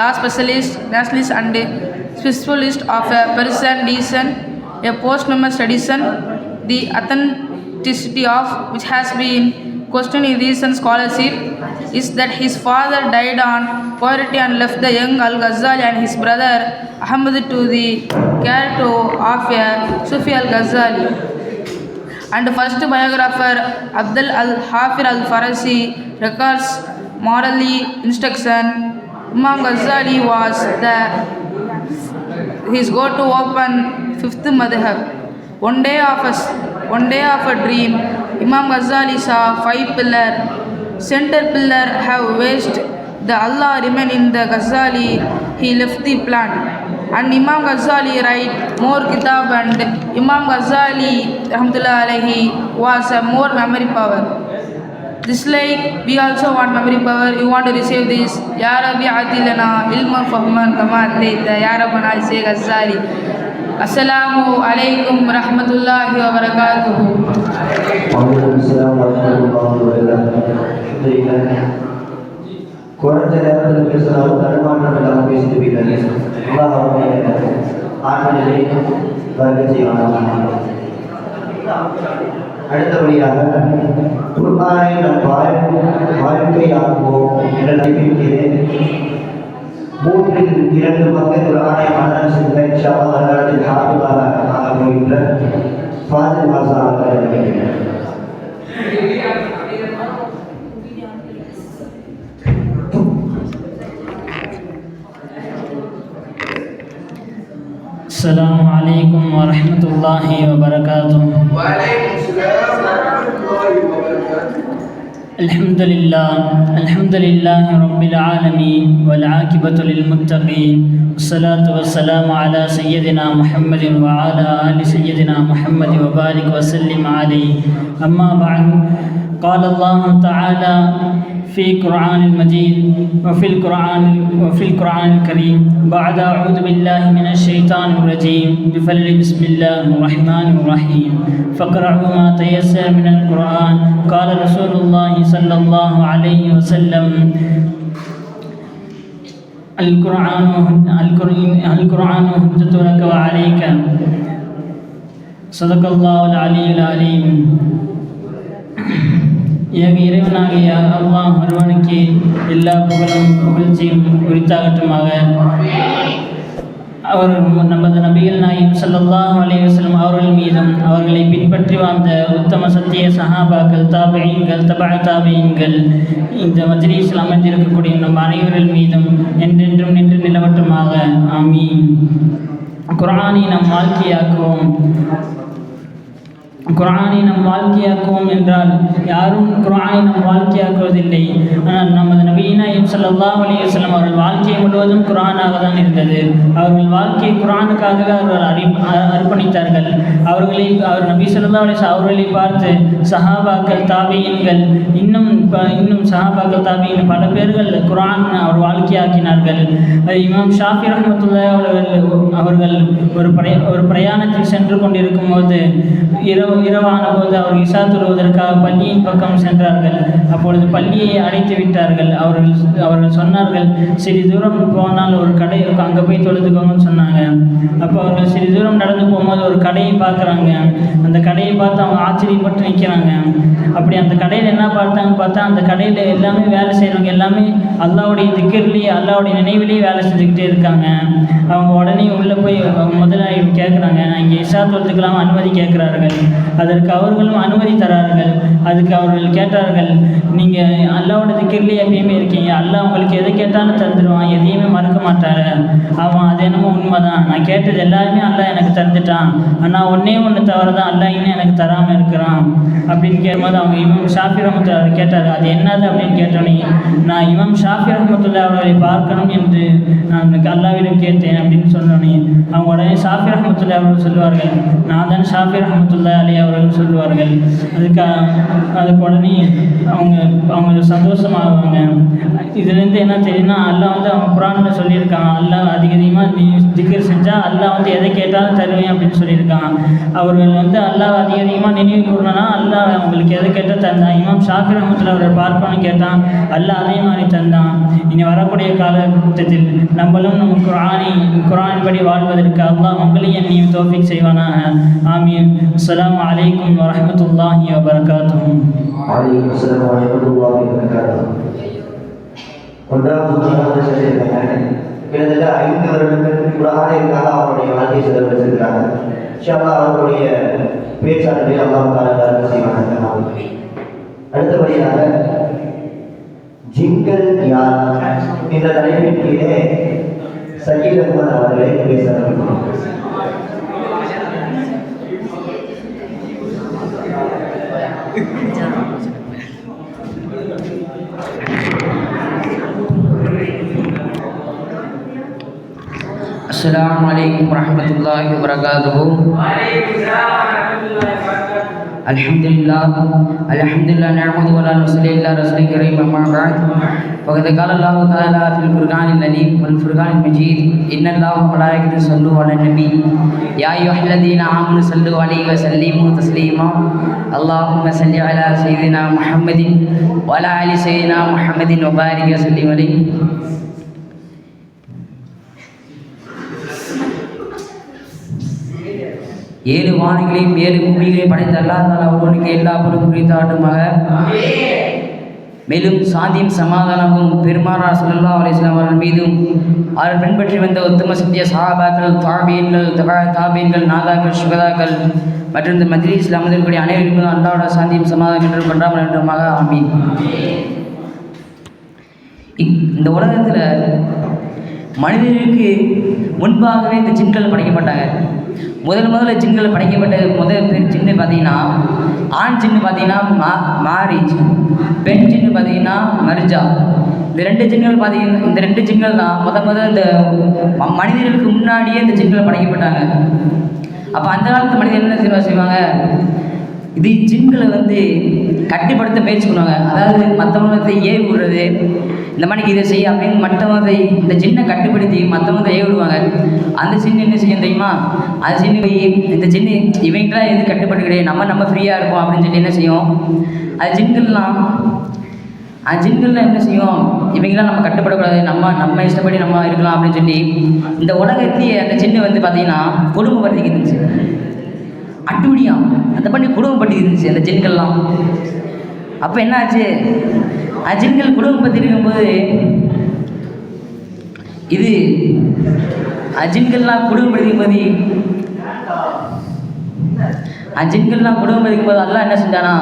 law specialist, nationalist and specialist of a Persian descent. A posthumous tradition, the authenticity of which has been questioned in recent scholarship, is that his father died on poverty and left the young Al-Ghazali and his brother Ahmad to the care of a Sufi Al-Ghazali. And the first biographer Abdul Al-Hafir Al-Farasi records morally instruction. Imam Ghazali was his go-to open fifth madhab. One day of a dream, Imam Ghazali saw 5 pillars. Center pillar have waste. The Allah remain in the Ghazali. He left the plant. And Imam Ghazali write more kitab, and Imam Ghazali rahmatullah alayhi was a more memory power. Just like we also want memory power, you want to receive this. Ya Rabbi Atilana ilman fahman kama ataita ya Rabbana al-Shaykh Azhari. Assalamu alaikum warahmatullahi wabarakatuh. Waalaikumsalam warahmatullahi wabarakatuh. குறைஞ்ச நேரத்தில் பேசுகிறாலும் தடுமாற்றம் இல்லாமல் பேசிட்டு போயிட்டாங்க. அல்லாஹ் அவருடைய ஆற்றலை வருகை செய்வாங்க. அடுத்தபடியாக குர்ஆனை நம் வாழ்க்கையாக்குவோம் என்ற நம்பிக்கையிலே 2/3 குர்ஆனை மனனம் செய்த இன்ஷா அல்லாஹ் வருங்காலத்தில் ஹாஃபிஸாக ஆகுகின்ற ஃபாசில் மாசா அவர்களை السلام عليكم ورحمة الله وبركاته. وعليكم السلام ورحمة الله وبركاته. الحمد لله رب العالمين والعاقبة للمتقين والصلاة والسلام على سيدنا محمد وعلى آل سيدنا محمد وبارك وسلم عليه. أما بعد، قال الله تعالى في القرآن المجيد وفي القرآن الكريم بعد أعوذ بالله من الشيطان الرجيم بفضل بسم الله الرحمن الرحيم فاقرأوا ما تيسر من القرآن. قال رسول الله صلى الله عليه وسلم القرآن حجة لك وعليك. صدق الله العلي العليم. இறைவனாகிய அல்லாஹ் ஒருவனுக்கு எல்லா புகழ்ச்சியும் உரித்தாகட்டுமாக. அவர் நமது நபிகள் நாயகம் ஸல்லல்லாஹு அலைஹி வஸல்லம் அவர்கள் மீதும் அவர்களை பின்பற்றி வாழ்ந்த உத்தம சத்திய சஹாபாக்கள், தாபிஈன்கள், தபஅ தாபிஈன்கள், இந்த மஜ்லிஸில் அமைந்திருக்கக்கூடிய நம் அனைவர்கள் மீதும் என்றென்றும் நின்று நிலவட்டுமாக. ஆமீன். குர்ஆனை நம் வாழ்க்கையாக்குவோம் என்றால் யாரும் குர்ஆனை நம் வாழ்க்கையாக்குவதில்லை. ஆனால் நமது நபிகள் நாயகம் ஸல்லல்லாஹு அலைஹி வஸல்லம் அவர்கள் வாழ்க்கை முழுவதும் குர்ஆனாக தான் இருந்தது. அவர்கள் வாழ்க்கையை குர்ஆனுக்காகவே அவர்கள் அர்ப்பணித்தார்கள். அவர் நபி ஸல்லல்லாஹு அலைஹி வஸல்லம் அவர்களை பார்த்து சஹாபாக்கள், தாபிஈன்கள், இன்னும் சஹாபாக்கள், தாபிஈன் பல பேர்கள் குர்ஆன் அவர் வாழ்க்கையாக்கினார்கள். இமாம் ஷாஃபி ரஹ்மத்துல்லாஹி அவர்கள் ஒரு பிரயாணத்தில் சென்று கொண்டிருக்கும் போது இரவான போது அவர் இஷா தொழுவதற்காக பள்ளியின் பக்கம் சென்றார்கள். அப்பொழுது பள்ளியை அடைத்து விட்டார்கள். அவர்கள் சொன்னார்கள், சிறிது தூரம் போனால் ஒரு கடை இருக்கும், அங்கே போய் தொழுதுக்கோங்கன்னு சொன்னாங்க. அப்போ அவர்கள் சிறிது தூரம் நடந்து போகும்போது ஒரு கடையை பார்க்குறாங்க. அந்த கடையை பார்த்து அவங்க ஆச்சரியப்பட்டு நிற்கிறாங்க. அப்படி அந்த கடையில் என்ன பார்த்தா அந்த கடையில் எல்லாமே வேலை செய்கிறவங்க எல்லாமே அல்லாஹ்வுடைய திக்ர்லேயே, அல்லாஹ்வுடைய நினைவிலேயே வேலை செஞ்சுக்கிட்டே இருக்காங்க. அவங்க உடனே உள்ளே போய் முதலாளி கேட்குறாங்க, நான் இங்கே இஷா தொழுதுக்கலாம் அனுமதி கேட்குறார்கள். அதற்கு அவர்களும் அனுமதி தரார்கள். அதுக்கு அவர்கள் கேட்டார்கள், நீங்கள் அல்லாஹ்வோட திக்ர்லேயே எப்பயுமே இருக்கீங்க, அல்லாஹ் உங்களுக்கு எதை கேட்டாலும் தந்துடுவான், எதையுமே மறக்க மாட்டார். ஆமாம், அது என்னமோ உண்மைதான், நான் கேட்டது எல்லாருமே அல்லாஹ் எனக்கு தந்துட்டான், ஆனால் ஒன்றே ஒன்று தவிர தான் அல்லாஹ் இன்னும் எனக்கு தராமல் இருக்கிறான் அப்படின்னு கேட்கும்போது அவங்க இமாம் ஷாஃபி ரஹ்மத்துல்லாஹி அவர் கேட்டார், அது என்னது அப்படின்னு கேட்டோன்னே, நான் இமாம் ஷாஃபி ரஹ்மத்துல்லாஹி அவர்களை பார்க்கணும் என்று நான் அல்லாஹ்விடம் கேட்டேன் அப்படின்னு சொன்னோன்னே அவங்க உடனே ஷாஃபி ரஹ்மத்துல்லாஹி அவர்கள் சொல்லுவார்கள், நான் தான் ஷாஃபி ரஹ்மத்துல்லாஹி அலைஹி அவர்கள் சொல்லுவார்கள். அதுக்கு உடனே அவங்க சந்தோஷமாகுவாங்க. இதுலேருந்து என்ன தெரியுதுன்னா, அல்லாஹ் அவங்க குர்ஆனில் சொல்லியிருக்காங்க, அல்லாஹ் அதிகமாக நீ திக்ர் செஞ்சால் அல்லாஹ் எதை கேட்டாலும் தருவேன் அப்படின்னு சொல்லியிருக்காங்க. அவர்கள் அல்லாஹ் அதிகமாக நினைவு கூறணும்னா அல்லாஹ் அவங்களுக்கு எதை கேட்டால் தந்தான். இமாம் ஷாஃபி ரஹ்மத்துல்லாஹி அவர்கள் பார்க்கணும்னு கேட்டான், அல்லாஹ் அதே மாதிரி தந்தான். இனி வரக்கூடிய காலகட்டத்தில் நம்மளும் நம்ம குர்ஆனின் படி வாழ்வதற்கு அல்லாஹ் உங்களையும் என்னையும் தௌஃபீக் செய்வானாக. ஆமீன். அஸ்ஸலாமு அலைக்கும் வரஹ்மத்துல்லாஹி வபரகாத்துஹு. வலைக்கும் அஸ்ஸலாம் வரஹ்மத்துல்லாஹி வபரகாத்துஹு. ஒன்றாவது கிட்டத்தட்ட 5 வருடங்கள் குர்ஆனுக்காக அவருடைய வாழ்க்கை செலவழித்திருக்கிறாங்க. இன்ஷா அல்லாஹ் அவருடைய பேச்சாளரை அல்லாஹ் தஆலா செய்வாங்க. அடுத்தபடியாக ஜிங்கல் யார் என்ற தலைப்பின் கீழே சயீத் அஹ்மத் அவர்களை பேசுகிறார்கள். Assalamualaikum warahmatullahi wabarakatuh. Waalaikumsalam warahmatullahi wabarakatuh. الحمد لله نعمده ولا نصلي إلا رسول كريم أما بعد فقد قال الله تعالى في القرآن العظيم والفرقان المجيد إن الله وملائكته يصلون على النبي يا أيها الذين آمنوا صلوا عليه وسلموا تسليما اللهم صل على سيدنا محمد وعلى آل سيدنا محمد وبارك وسلم عليه. ஏழு வானங்களையும் 7 பூமிகளையும் படைத்த அல்லாஹ் தஆலா ஒருவனுக்கு எல்லா புகழும் குறித்தாட்டுமாக. மேலும் சாந்தியும் சமாதானமும் பெருமானார் ஸல்லல்லாஹு அலைஹி வஸல்லம் அவர்கள் மீதும் அவர் பின்பற்றி வந்த உத்தம சத்திய சஹாபாக்கள், தாபீன்கள், தாபீன்கள், நாதாக்கள், சுகதாக்கள் மற்றும் இந்த மஜ்லிஸில் அமர்ந்திருக்கக்கூடிய அனைவருக்கும் அல்லாஹ்வோட சாந்தியும் சமாதானம் என்று கொண்டாமல் என்றுமாக. ஆமீன். இந்த உலகத்தில் மனிதர்களுக்கு முன்பாகவே இந்த ஜின்கள் படைக்கப்பட்டாங்க. முதல்ல ஜின்கள் படைக்கப்பட்ட முதல் பேர் ஜின்னு பார்த்தீங்கன்னா, ஆண் ஜின்னு பார்த்தீங்கன்னா மாரிஜ், பெண் ஜின்னு பார்த்தீங்கன்னா மர்ஜா. இந்த 2 ஜின்கள் பார்த்தீங்கன்னா, இந்த 2 ஜின்கள் தான் முதல் இந்த மனிதர்களுக்கு முன்னாடியே இந்த ஜின்கள் படைக்கப்பட்டாங்க. அப்போ அந்த காலத்து மனிதர்கள் என்ன செய்வாங்க, இது ஜின்களை கட்டுப்படுத்த முயற்சி பண்ணுவாங்க. அதாவது மற்றவங்களை ஏவி விடுறது, இந்த மாதிரி இதை செய்ய அப்படின்னு மற்றவங்களை இந்த ஜின்னை கட்டுப்படுத்தி மற்றவங்களை ஏவி விடுவாங்க. அந்த ஜின்னு என்ன செய்யும் தெரியுமா, அந்த ஜின்னு இந்த ஜின்னு இவங்களாம் எது கட்டுப்பட்டுக்கிட்டே நம்ம ஃப்ரீயாக இருப்போம் அப்படின்னு சொல்லி என்ன செய்யும், அது ஜின்கள்லாம் என்ன செய்யும், இவங்களாம் நம்ம கட்டுப்படக்கூடாது, நம்ம இஷ்டப்படி நம்ம இருக்கலாம் அப்படின்னு சொல்லி இந்த உலகத்தையே அந்த ஜின்னு பார்த்தீங்கன்னா கொடுமைப்படுத்திக்கிட்டு இருந்துச்சு. அட்டுடியா அந்த பண்ணி குடும்பப்பட்டு இருந்துச்சு அந்த ஜின்கள்லாம். அப்போ என்ன ஆச்சு, ஜின்கள் குடும்பப்பட்டு இருக்கும்போது இது ஜின்கள்லாம் குடும்பப்படுத்திக்கும் போது அல்லாஹ் என்ன செஞ்சானா,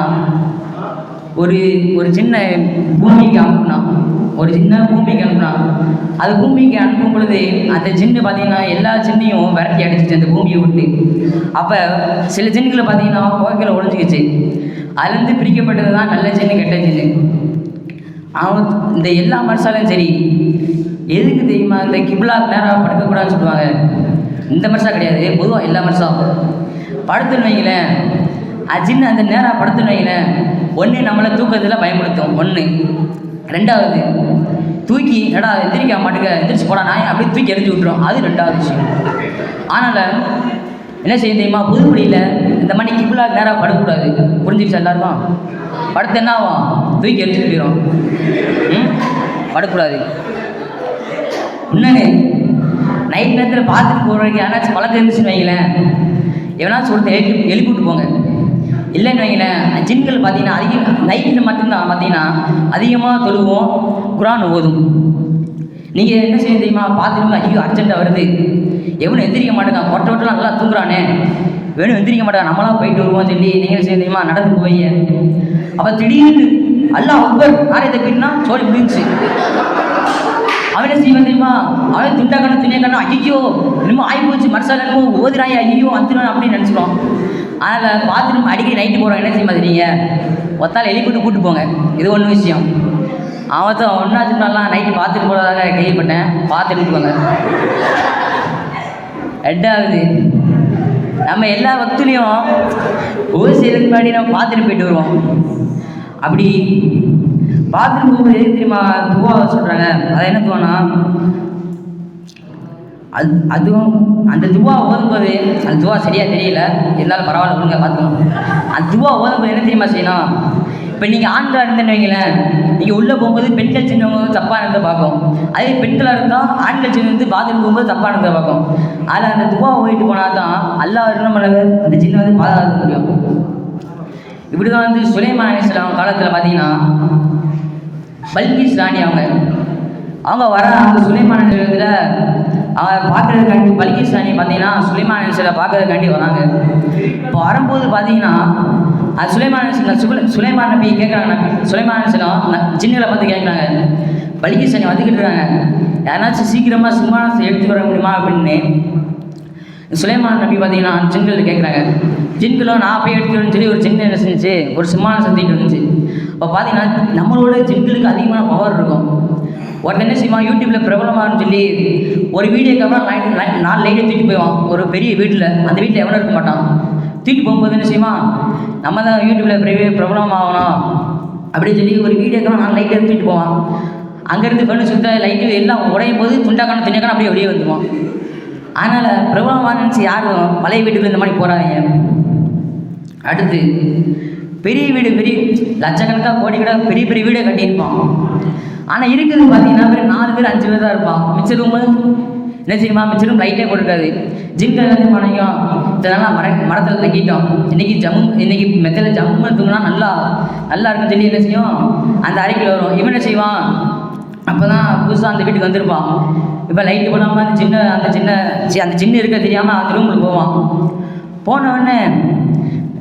ஒரு சின்ன பூமிக்கு அனுப்புனான். அது பூமிக்கு அனுப்பும் பொழுது அந்த ஜின்னு பார்த்தீங்கன்னா எல்லா ஜின்னையும் விரட்டி அடிச்சிச்சு அந்த பூமியை விட்டு. அப்போ சில ஜின்களை பார்த்தீங்கன்னா புகைக்கில் ஒழிஞ்சிக்கிச்சு. அதுலேருந்து பிரிக்கப்பட்டது தான் நல்ல ஜின்னு கெட்ட ஜின்னு. இந்த எல்லா மனுஷாலும் சரி, எதுக்கு தெரியுமா இந்த கிப்லாக்கு நேராக படுக்கக்கூடாதுன்னு சொல்லுவாங்க. இந்த மனுஷா கிடையாது, பொதுவாக எல்லா மனுஷா படுத்துன்னு வைங்களேன், ஜின்னு அந்த நேராக படுத்துன்னு வைங்களேன், ஒன்று நம்மளை தூக்கத்தில் பயன்படுத்தும், 1. 2வது தூக்கி எந்திரிக்க மாட்டேங்க, எந்திரிச்சு போடா நாய் அப்படியே தூக்கி எரிஞ்சு விட்டுரும், அது 2வது விஷயம். அதனால் என்ன செய்ய தெரியுமா, புதுப்படியில் இந்த மாதிரி கிப்லாக்கு நேராக படக்கூடாது. புரிஞ்சிருச்சு எல்லாருமா? படுத்து என்ன ஆகும், தூக்கி எரிஞ்சுட்டு போயிடும். படக்கூடாது. இன்னொன்று, நைட் நேரத்தில் பார்த்துட்டு போகிற வரைக்கும் யாராச்சும் பழக்கம் இருந்துச்சுன்னு வைங்களேன், எவனாச்சும் ஒருத்தர் எழுப்பிவிட்டு போங்க. இல்லைன்னு வைங்களேன், ஜின்கள் பார்த்தீங்கன்னா நைட்டில் மட்டும்தான் பார்த்தீங்கன்னா அதிகமாக தொழுவோம், குரான் ஓதும். நீங்கள் என்ன செய்ய தெரியுமா, பார்த்துட்டு ஐயோ அர்ஜென்ட்டாக வருது, எவனும் எந்திரிக்க மாட்டேங்கான், ஒட்டலாம் நல்லா தூங்குறானே, வேணும் எந்திரிக்க மாட்டேங்க, நம்மளாம் போயிட்டு வருவோம் சொல்லி நீங்கள் செய்ய தெரியுமா, நடந்து போவீங்க. அப்போ திடீர்னு அல்லாஹ் அக்பர் ஆரியத்தை போயிட்டுனா சோழி முடிஞ்சிச்சு. அவன் என்ன செய்வான் தெரியுமா, அவன் துண்டா கண்ணு துணியா கண்ணு, ஐயோ இன்னமும் ஆகிப்போச்சு, மனசால என்னமோ ஓதுறாங்க, ஐயோ வந்துடும் அப்படின்னு நினச்சிடும். அதனால் பார்த்துட்டு அடிக்கடி நைட்டு போகிறோம், என்ன செய்ய மாதிரிங்க ஒத்தால் எழுப்பிட்டு கூப்பிட்டு போங்க. இது ஒன்று விஷயம். அவன் ஒன்றாச்சுனாலாம் நைட்டு பார்த்துட்டு போகிறதாக கேள்விப்பட்டேன், பார்த்துட்டு போங்க. 2வது, நம்ம எல்லா வக்துலேயும் ஒரு செய்யறதுக்கு முன்னாடி நம்ம பார்த்துட்டு போயிட்டு வருவோம். அப்படி பார்த்துட்டு போகும்போது எது தெரியுமா துவா சொல்கிறாங்க. அதை என்ன துவானா, அதுவும் அந்த துவா ஓதும்போது, அந்த துவா சரியாக தெரியல, இருந்தாலும் பரவாயில்ல கொடுங்க பார்த்துக்கணும். அந்த துவா ஓதும்போது என்ன தெரியுமா செய்யணும், இப்போ நீங்கள் ஆண்களாக இருந்தேன்னு வைங்களேன், நீங்கள் உள்ளே போகும்போது பெண்கள் சின்னவங்க தப்பாக இருந்த பார்க்கும். அதே பெண்களாக இருந்தால் ஆண்கள் சின்ன பாத்ரூம் போகும்போது தப்பாக இருந்த பார்க்கும். அதில் அந்த துவா ஓயிட்டு போனால் தான் அல்லாஹ் நம்மளை அந்த சின்ன பாதுகாக்க முடியும். இப்படி தான் சுலைமான் அலைஹிஸ்ஸலாம் காலத்தில் பார்த்தீங்கன்னா பல்கீஸ் ராணி அவங்க வர அந்த சுலைமான் அலைஹிஸ்ஸலாத்தில் அவங்க பார்க்குறதுக்காண்டி பல்கீஸ் ராணி பார்த்தீங்கன்னா சுலைமான் அலைஹிஸ்ஸலாம் பார்க்குறதுக்காண்டி வராங்க. இப்போ வரும்போது பார்த்தீங்கன்னா அது சுலைமான் நபி கேட்குறாங்க. சுலைமான் அலைஹிஸ்ஸலாம் ஜின்களை பார்த்து கேட்குறாங்க, பல்கீஸ் ராணி வந்துக்கிட்டு இருக்காங்க, யாராச்சும் சீக்கிரமாக சிம்மானத்தை எடுத்து வர முடியுமா அப்படின்னு சுலைமான் நபி பார்த்தீங்கன்னா ஜின்கள் கேட்குறாங்க. ஜின்களும் நான் போய் எடுத்துக்கணும்னு சொல்லி ஒரு ஜின் என்ன செஞ்சுச்சு, ஒரு சிம்மானம் சந்திட்டு வந்துச்சு. இப்போ பார்த்தீங்கன்னா நம்மளோட ஜின்களுக்கு அதிகமான பவர் இருக்கும். ஒருத்தர் என்ன செய்வான், யூடியூப்பில் பிரபலமானு சொல்லி ஒரு வீடியோக்கு அப்புறம் 4 லைட்டை தூக்கி போயிடுவான் ஒரு பெரிய வீட்டில். அந்த வீட்டில் எவனும் இருக்க மாட்டான். தூக்கிட்டு போகும்போது என்ன செய்வான், நம்ம தான் யூடியூப்பில் பிரபலம் ஆகணும் அப்படின்னு சொல்லி ஒரு வீடியோக்கெல்லாம் நான் லைட்டை தூக்கிட்டு போவான். அங்கேருந்து பண்ணு சுத்த லைட்டு எல்லாம் உடையும் போது துண்டாக்கான துணியாக்கான அப்படியே வெளியே வந்துடுவான். அதனால் பிரபலமாக நினச்சி யாரும் பழைய வீட்டுக்கு இந்த மாதிரி போகிறாங்க. அடுத்து பெரிய வீடு, பெரிய லட்சக்கணக்காக கோடிக்கணக்காக பெரிய பெரிய வீடை கட்டியிருப்பான். ஆனால் இருக்கிறது பார்த்தீங்கன்னா வெறும் 4 பேர் 5 பேர் தான் இருப்பான். மிச்ச ரூம் என்ன செய்யுமா, மிச்ச ரூம் லைட்டே போட்டுருக்காது. ஜின்கள் எல்லாத்தையும் மனைக்கும் இதெல்லாம் மரத்தில் தங்கிட்டோம். இன்றைக்கி மெத்தில் ஜம்மு தூங்கினா நல்லா இருக்குன்னு சொல்லி என்ன செய்யும், அந்த அறைக்குள்ள வரும். இவன் என்ன செய்வான், அப்போ தான் புதுசாக அந்த வீட்டுக்கு வந்திருப்பான். இப்போ லைட்டு போடாமல் அந்த சின்ன இருக்க தெரியாமல் அந்த ரூமில் போவான். போனவுடனே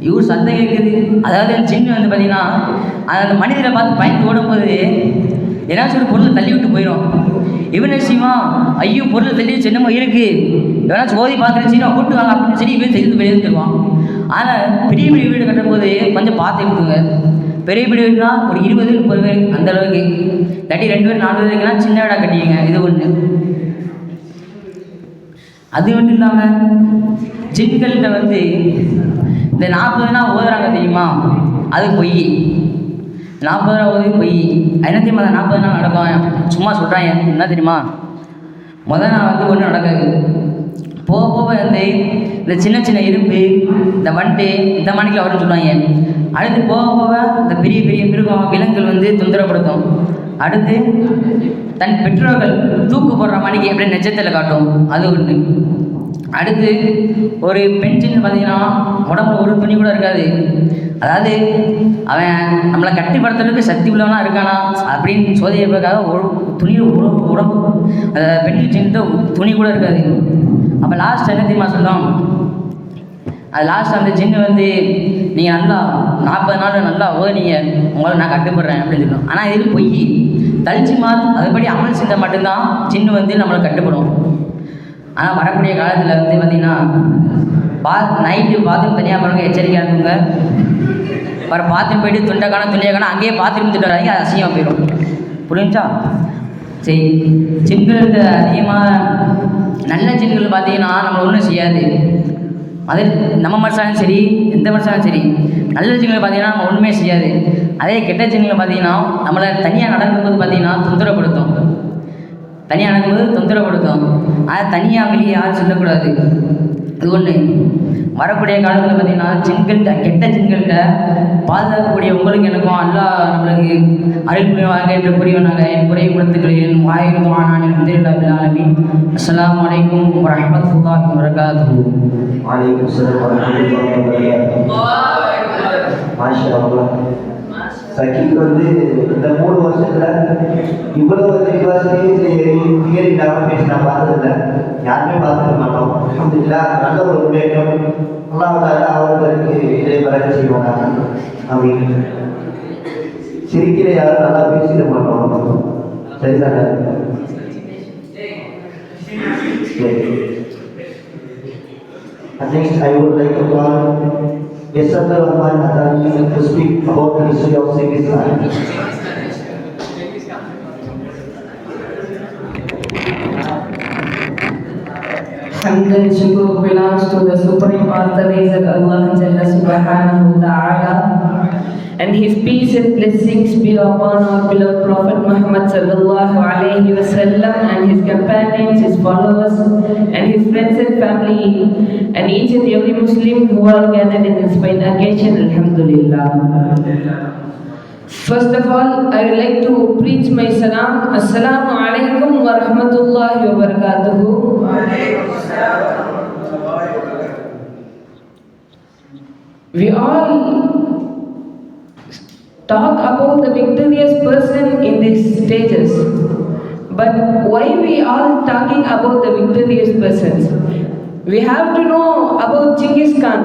இவர் சத்தம் கேட்குது. அதாவது அந்த சின்ன வந்து பார்த்தீங்கன்னா அந்த மனிதரை பார்த்து பயந்து ஓடும்போது ஏதாச்சும் ஒரு பொருளை தள்ளி விட்டு போயிடும். இவன் என்ன செய்வான், ஐயோ பொருளை தள்ளி சின்னமாக இருக்குது, எவனாச்சும் ஓதி பார்க்குற சின்ன கூட்டு வாங்க அப்படின்னு சொல்லி இவன் செய்து வெளியே தருவான். ஆனால் பெரிய பெரிய வீடு கட்டும்போது கொஞ்சம் பார்த்து எடுத்துங்க. பெரிய பெரிய வீடுனா ஒரு 20-30 பேர் அந்த அளவுக்கு, இல்லாட்டி 2 பேர் 4 பேருக்குன்னா சின்ன வீடாக கட்டிங்க. இது ஒன்று. அது மட்டும் இல்லாமல் ஜின்கள்கிட்ட வந்து இந்த 40 நாள் ஓதுறாங்க தெரியுமா, அது பொய். 40 நாள் ஓதி பொய். என்ன தெரியுமா, அந்த 40 நாள் நடக்கும் சும்மா சொல்கிறாங்க. என்ன தெரியுமா, முதல் நாள் வந்து ஒன்றும் நடக்காது. போக போக வந்து இந்த சின்ன சின்ன இரும்பு, இந்த வண்டு, இந்த மணிக்கில் வரும்னு சொல்லுவாங்க. அடுத்து போக போக இந்த பெரிய பெரிய மிருகம், விலங்குகள் வந்து தொந்தரப்படுத்தும். அடுத்து தன் பெற்றோர்கள் தூக்கு போடுற மணிக்கு எப்படி நெஜத்தில் காட்டும், அது ஒன்று. அடுத்து ஒரு பெண் சின்ன பார்த்தீங்கன்னா உடம்புல ஒரு துணி கூட இருக்காது. அதாவது அவன் நம்மளை கட்டிப்படுத்துறதுக்கு சக்தி உள்ளவனா இருக்கானா அப்படின்னு சோதிப்பதற்காக ஒரு துணியில் உடம்பு பெண் சின்ன துணி கூட இருக்காது. அப்போ லாஸ்ட் என்ன தெரியுமா சொல்லும், அது லாஸ்ட் அந்த சின்ன வந்து நீங்கள் நல்லா 40 நாள் நல்லா ஓதுனீங்க, உங்களை நான் கட்டுப்படுறேன் அப்படின்னு சொல்லும். ஆனால் இது பொய். தலிச்சு அதுபடி அமல் செஞ்சால் மட்டும்தான் சின்ன வந்து நம்மளை கட்டுப்படும். ஆனால் வரக்கூடிய காலத்தில் வந்து பார்த்திங்கன்னா நைட்டு பாத்ரூம் தனியாக பாருங்க, எச்சரிக்கையாக இருக்குங்க. வர பாத்ரூம் போய்ட்டு துண்டியக்கான அங்கேயே பாத்ரூம் திட்டுறாங்க, அது அசிங்கமாக போயிடும். புரிஞ்சா? சரி, சின்கள் அதிகமாக நல்ல சின்கள் பார்த்தீங்கன்னா நம்மளை ஒன்றும் செய்யாது. அது நம்ம மனுஷாலும் சரி, எந்த மனுஷாலும் சரி, நல்ல சின்களை பார்த்தீங்கன்னா நம்ம ஒன்றுமே செய்யாது. அதே கெட்ட சின்களை பார்த்தீங்கன்னா நம்மளை தனியாக நடக்கும்போது பார்த்தீங்கன்னா தொந்தரப்படுத்தும். தனியாக நடக்கும்போது தொந்தரப்படுத்தும். அதை தனியாக வெளியே யாரும் சொல்லக்கூடாது. அது ஒன்று. வரக்கூடிய காலத்தில் பார்த்தீங்கன்னா சின்கள்கிட்ட, கெட்ட சின்கள்கிட்ட பாதுகாக்கக்கூடிய உங்களுக்கு எனக்கும் அல்லாஹ் நம்மளுக்கு அருள் புரிவாங்க என்று கூறியவனாக என் குறையை கொடுத்துக்கிறேன். வாயிலும் ஆனான் அல்ஹம்துலில்லாஹில் ஆலமீன். அஸ்ஸலாமு அலைக்கும் வரஹ்மத்துல்லாஹி வபரகாத்துஹு. வலைக்கும் ஸலாம் வரஹ்மத்துல்லாஹி வபரகாத்துஹு. மாஷா அல்லாஹ். சகீத் வந்து இந்த 3 வருஷத்துல இவ்வளவு தியரி இல்லாமல் பேசி நான் பார்த்ததில்லை, யாருமே பார்த்துக்க மாட்டோம். அல்ஹம்துலில்லாஹ் நல்ல ஒரு முன்னேற்றம். அல்லாஹ் தஆலா அவர்களுக்கு இதை வரக்க செய்வாங்க. அப்படின்னு சிரிக்கிற யாரும் நல்லா பேசிட மாட்டோம். சரிதானே? Next, I would like to call Yasser Rahman Adani to speak about the history of Genghis Khan. Hamd and shukr belongs to the Supreme Authority Allah Jalla Subhanahu wa Ta'ala, and His peace and blessings be upon our beloved Prophet Muhammad sallallahu alaihi wasallam and his companions, his followers, and his friends and family, and each and every Muslim who are gathered in this fine occasion. Alhamdulillah. First of all, I would like to preach my salam. Assalamu alaikum wa rahmatullahi wa barakatuhu. We all talk about the victorious person in these stages, but why we all talking about the victorious persons? We have to know about Genghis Khan,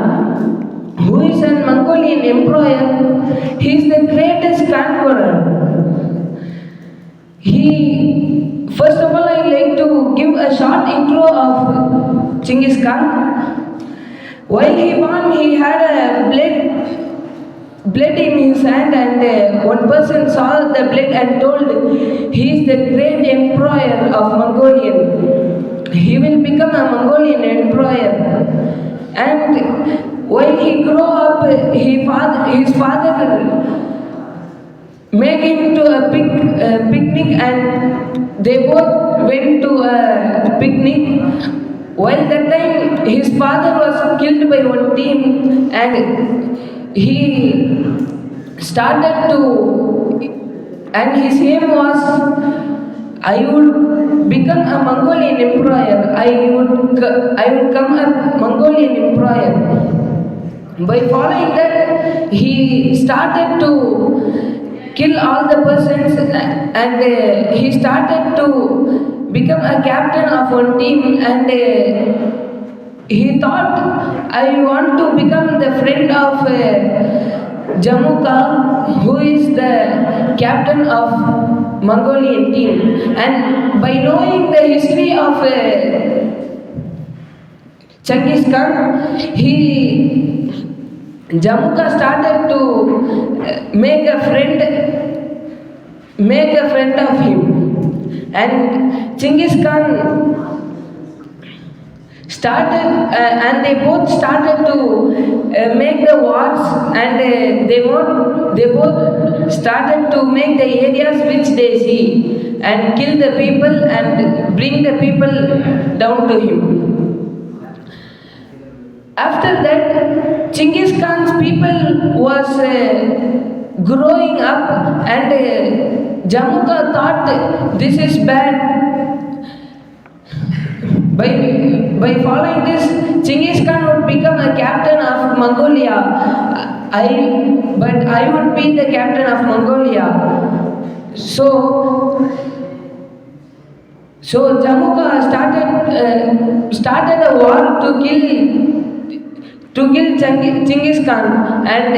who is a Mongolian emperor. He is the greatest conqueror. First of all, I would like to give a short intro of Genghis Khan. While he born, he had a blood in his hand, and one person saw the blood and told, he is the great emperor of Mongolia. He will become a Mongolian emperor. And While he grew up, his father made him to a picnic, and they both went to a picnic. While that time, his father was killed by one team, and he started to, and his aim was, I would become a Mongolian emperor. I would come a Mongolian emperor. By following that, he started to kill all the persons, and he started to become a captain of one team, and he thought, I want to become the friend of Jamuka, who is the captain of Mongolian team. And by knowing the history of Genghis Khan, Jamuka started to make a friend of him, and Genghis Khan started, and they both started to make the wars, and they both started to make the areas which they see, and kill the people and bring the people down to him. After that, Genghis Khan's people was growing up, and Jamuka thought this is bad. By following this, Genghis Khan would become a captain of Mongolia. But I would be the captain of Mongolia. So Jamuka started a war to kill Genghis Khan, and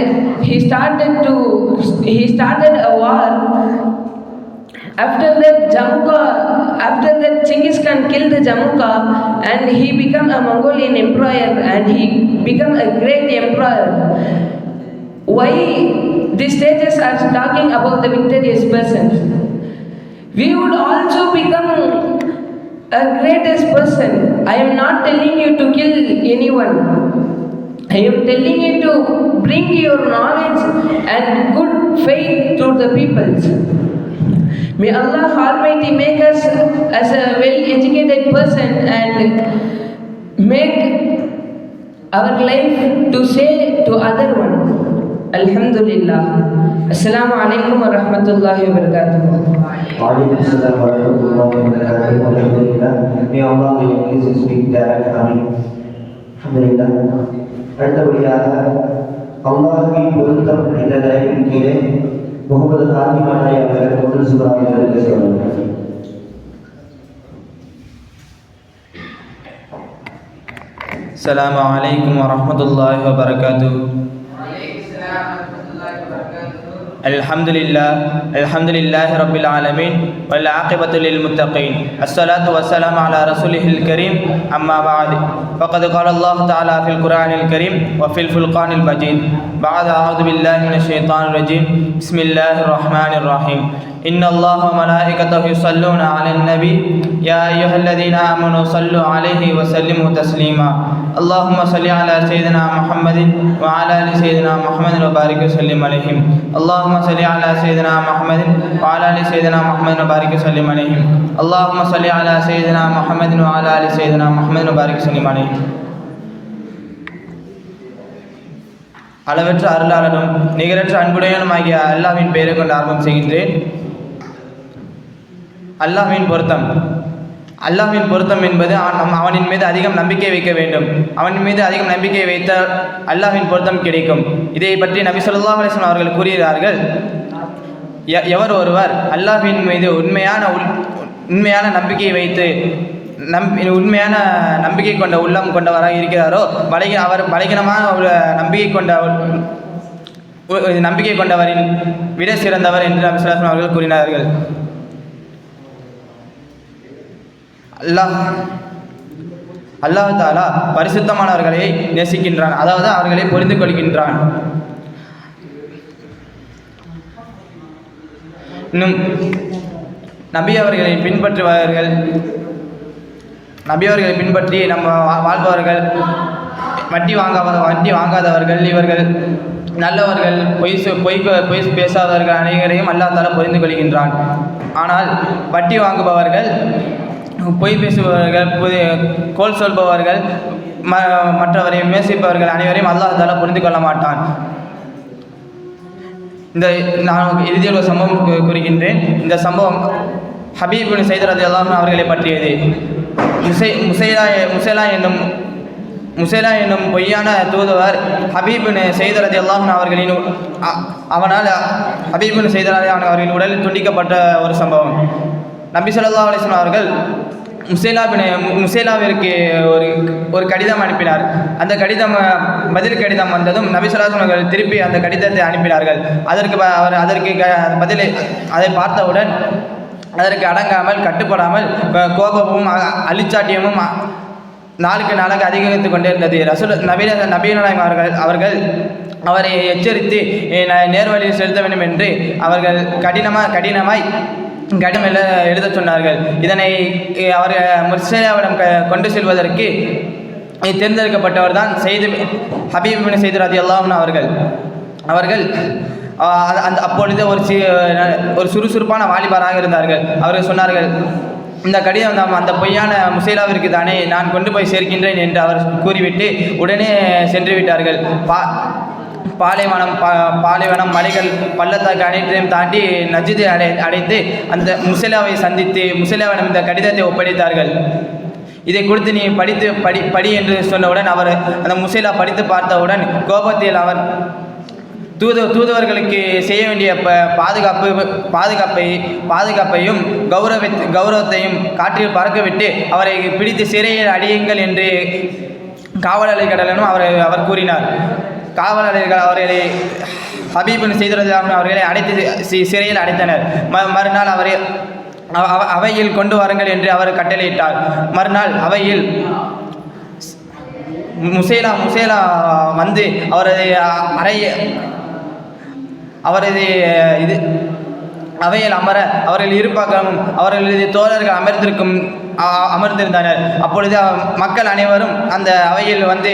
he started a war. After that, Genghis Khan killed the Jamuka, and he became a Mongolian emperor, and he became a great emperor. Why these stages are talking about the victorious person? We would also become a greatest person. I am not telling you to kill anyone. I am telling you to bring your knowledge and good faith to the peoples. May Allah Almighty make us as a well-educated person and make our life to say to other one. Alhamdulillah. Assalamu alaikum wa rahmatullahi wa barakatuh. Waalaikumsalam warahmatullahi wabarakatuh. Alhamdulillah. May Allah increase his speak direct. Amin. Alhamdulillah. அடுத்தபடியாக அல்லாஹ்வின் பொருத்தம் என்ற தலைப்பின் கீழே முகமது ஹாத்திமானை அவர்கள் முதல் சுறாவை சொல்லுங்கள். السلام عليكم ورحمة الله وبركاته. الحمد لله رب العالمين والعاقبة للمتقين الصلاة والسلام على رسوله الكريم أما بعد فقد قال الله تعالى في القرآن الكريم وفي الفرقان المجيد بعد أعوذ بالله من الشيطان الرجيم بسم الله الرحمن الرحيم إن الله وملائكته يصلون على النبي يا أيها الذين آمنوا صلوا عليه وسلموا تسليما اللهم صل على سيدنا محمد وعلى آل سيدنا محمد وبارك وسلم عليهم اللهم صل على سيدنا محمد وعلى آل سيدنا محمد وبارك وسلم عليهم اللهم صل على سيدنا محمد وعلى آل سيدنا محمد وبارك وسلم عليهم. அளவற்ற அருளாளனும் நிகரற்ற அன்புடையனும் ஆகிய அல்லாஹ்வின் பெயரை கொண்டு ஆரம்பம் செய்கின்றேன். அல்லாஹ்வின் பொருத்தம் என்பது அவனின் மீது அதிகம் நம்பிக்கை வைக்க வேண்டும். அவனின் மீது அதிகம் நம்பிக்கை வைத்தால் அல்லாஹ்வின் பொருத்தம் கிடைக்கும். இதை பற்றி நபி ஸல்லல்லாஹு அலைஹி வஸல்லம் அவர்கள் கூறுகிறார்கள், எவர் ஒருவர் அல்லாஹ்வின் மீது உண்மையான நம்பிக்கை வைத்து உண்மையான நம்பிக்கை கொண்ட உள்ளம் கொண்டவராக இருக்கிறாரோ அவர் பலகீனமான ஒரு நம்பிக்கை கொண்டவரின் விட சிறந்தவர் என்று நபி ஸல்லல்லாஹு அலைஹி வஸல்லம் அவர்கள் கூறினார்கள். அல்லாஹ் தஆலா பரிசுத்தமானவர்களை நேசிக்கின்றான், அதாவது அவர்களை புரிந்து கொள்கின்றான். இன்னும் நபி அவர்களை பின்பற்றி நம்ம வாழ்பவர்கள் வட்டி வாங்காதவர்கள், இவர்கள் நல்லவர்கள், பொய் பேசாதவர்கள் அனைவரையும் அல்லாஹ் தஆலா புரிந்து கொள்கின்றான். ஆனால் வட்டி வாங்குபவர்கள், பொய் பேசுபவர்கள், கோல் சொல்பவர்கள், மற்றவரை விமர்சிப்பவர்கள் அனைவரையும் அல்லாஹ் தஆலா புரிந்து கொள்ள மாட்டான். நான் இறுதியில் ஒரு சம்பவம் கூறுகின்றேன். இந்த சம்பவம் ஹபீப் பின் ஸைத் ரலியல்லாஹு அன்ஹு அவர்களை பற்றியது. முசைலா என்னும் பொய்யான தூதுவர் ஹபீப் பின் ஸைத் ரலியல்லாஹு அன்ஹு அவனால் ஹபீப் பின் ஸைத் ரலியல்லாஹு அன்ஹு அவர்களின் உடலில் துண்டிக்கப்பட்ட ஒரு சம்பவம். நபி ஸல்லல்லாஹு அலைஹி வஸல்லம் அவர்கள் முசைலாவிற்கு ஒரு கடிதம் அனுப்பினார். அந்த பதில் கடிதம் வந்ததும் நபி ஸல்லல்லாஹு அலைஹி வஸல்லம் அவர்கள் திருப்பி அந்த கடிதத்தை அனுப்பினார்கள். அதற்கு பதிலை அதை பார்த்தவுடன் அதற்கு அடங்காமல், கட்டுப்படாமல் கோபமும் அழிச்சாட்டியமும் நாளுக்கு நாளாக அதிகரித்து கொண்டே இருந்தது. நபீன அவர்கள் அவரை எச்சரித்து நேர்வழியில் செலுத்த வேண்டும் என்று அவர்கள் கடினமாய் எழுத சொன்னார்கள். இதனை அவர்கள் முர்சலாவிடம் கொண்டு செல்வதற்கு தேர்ந்தெடுக்கப்பட்டவர் தான் ஹபீப் பின் ஸைத் ரலியல்லாஹு அன்ஹு அவர்கள் அப்பொழுது ஒரு சுறுசுறுப்பான வாலிபராக இருந்தார்கள். அவர்கள் சொன்னார்கள், இந்த கடிதம் அந்த பொய்யான முசைலாவிற்கு தானே நான் கொண்டு போய் சேர்க்கின்றேன் என்று அவர் கூறிவிட்டு உடனே சென்று விட்டார்கள். பாலைவனம், மலைகள், பள்ளத்தாக்கு அனைத்தையும் தாண்டி நஜ்தை அடைந்து அந்த முசைலாவை சந்தித்து முசைலாவிடம் இந்த கடிதத்தை ஒப்படைத்தார்கள். இதை கொடுத்து நீ படி என்று சொன்னவுடன் அவர் அந்த முசைலா படித்து பார்த்தவுடன் கோபத்தில் அவர் தூதுவர்களுக்கு செய்ய வேண்டிய பாதுகாப்பையும் கௌரவத்தையும் காற்றில் பறக்கவிட்டு அவரை பிடித்து சிறையில் அடியுங்கள் என்று காவலாளிகளிடம் அவர் கூறினார். காவலாளர்கள் அவர்களை ஹபீப் பின் ஸைத் ரலியல்லாஹு அன்ஹு அவர்களை அடைத்து சிறையில் அடைத்தனர். மறுநாள் அவரை அவையில் கொண்டு வாருங்கள் என்று அவர் கட்டளையிட்டார். மறுநாள் அவையில் முசைலா வந்து அவையில் அமர அவர்கள் இருப்பாக்களும் அவர்களது தோழர்கள் அமர்ந்திருந்தனர். அப்பொழுது மக்கள் அனைவரும் அந்த அவையில் வந்து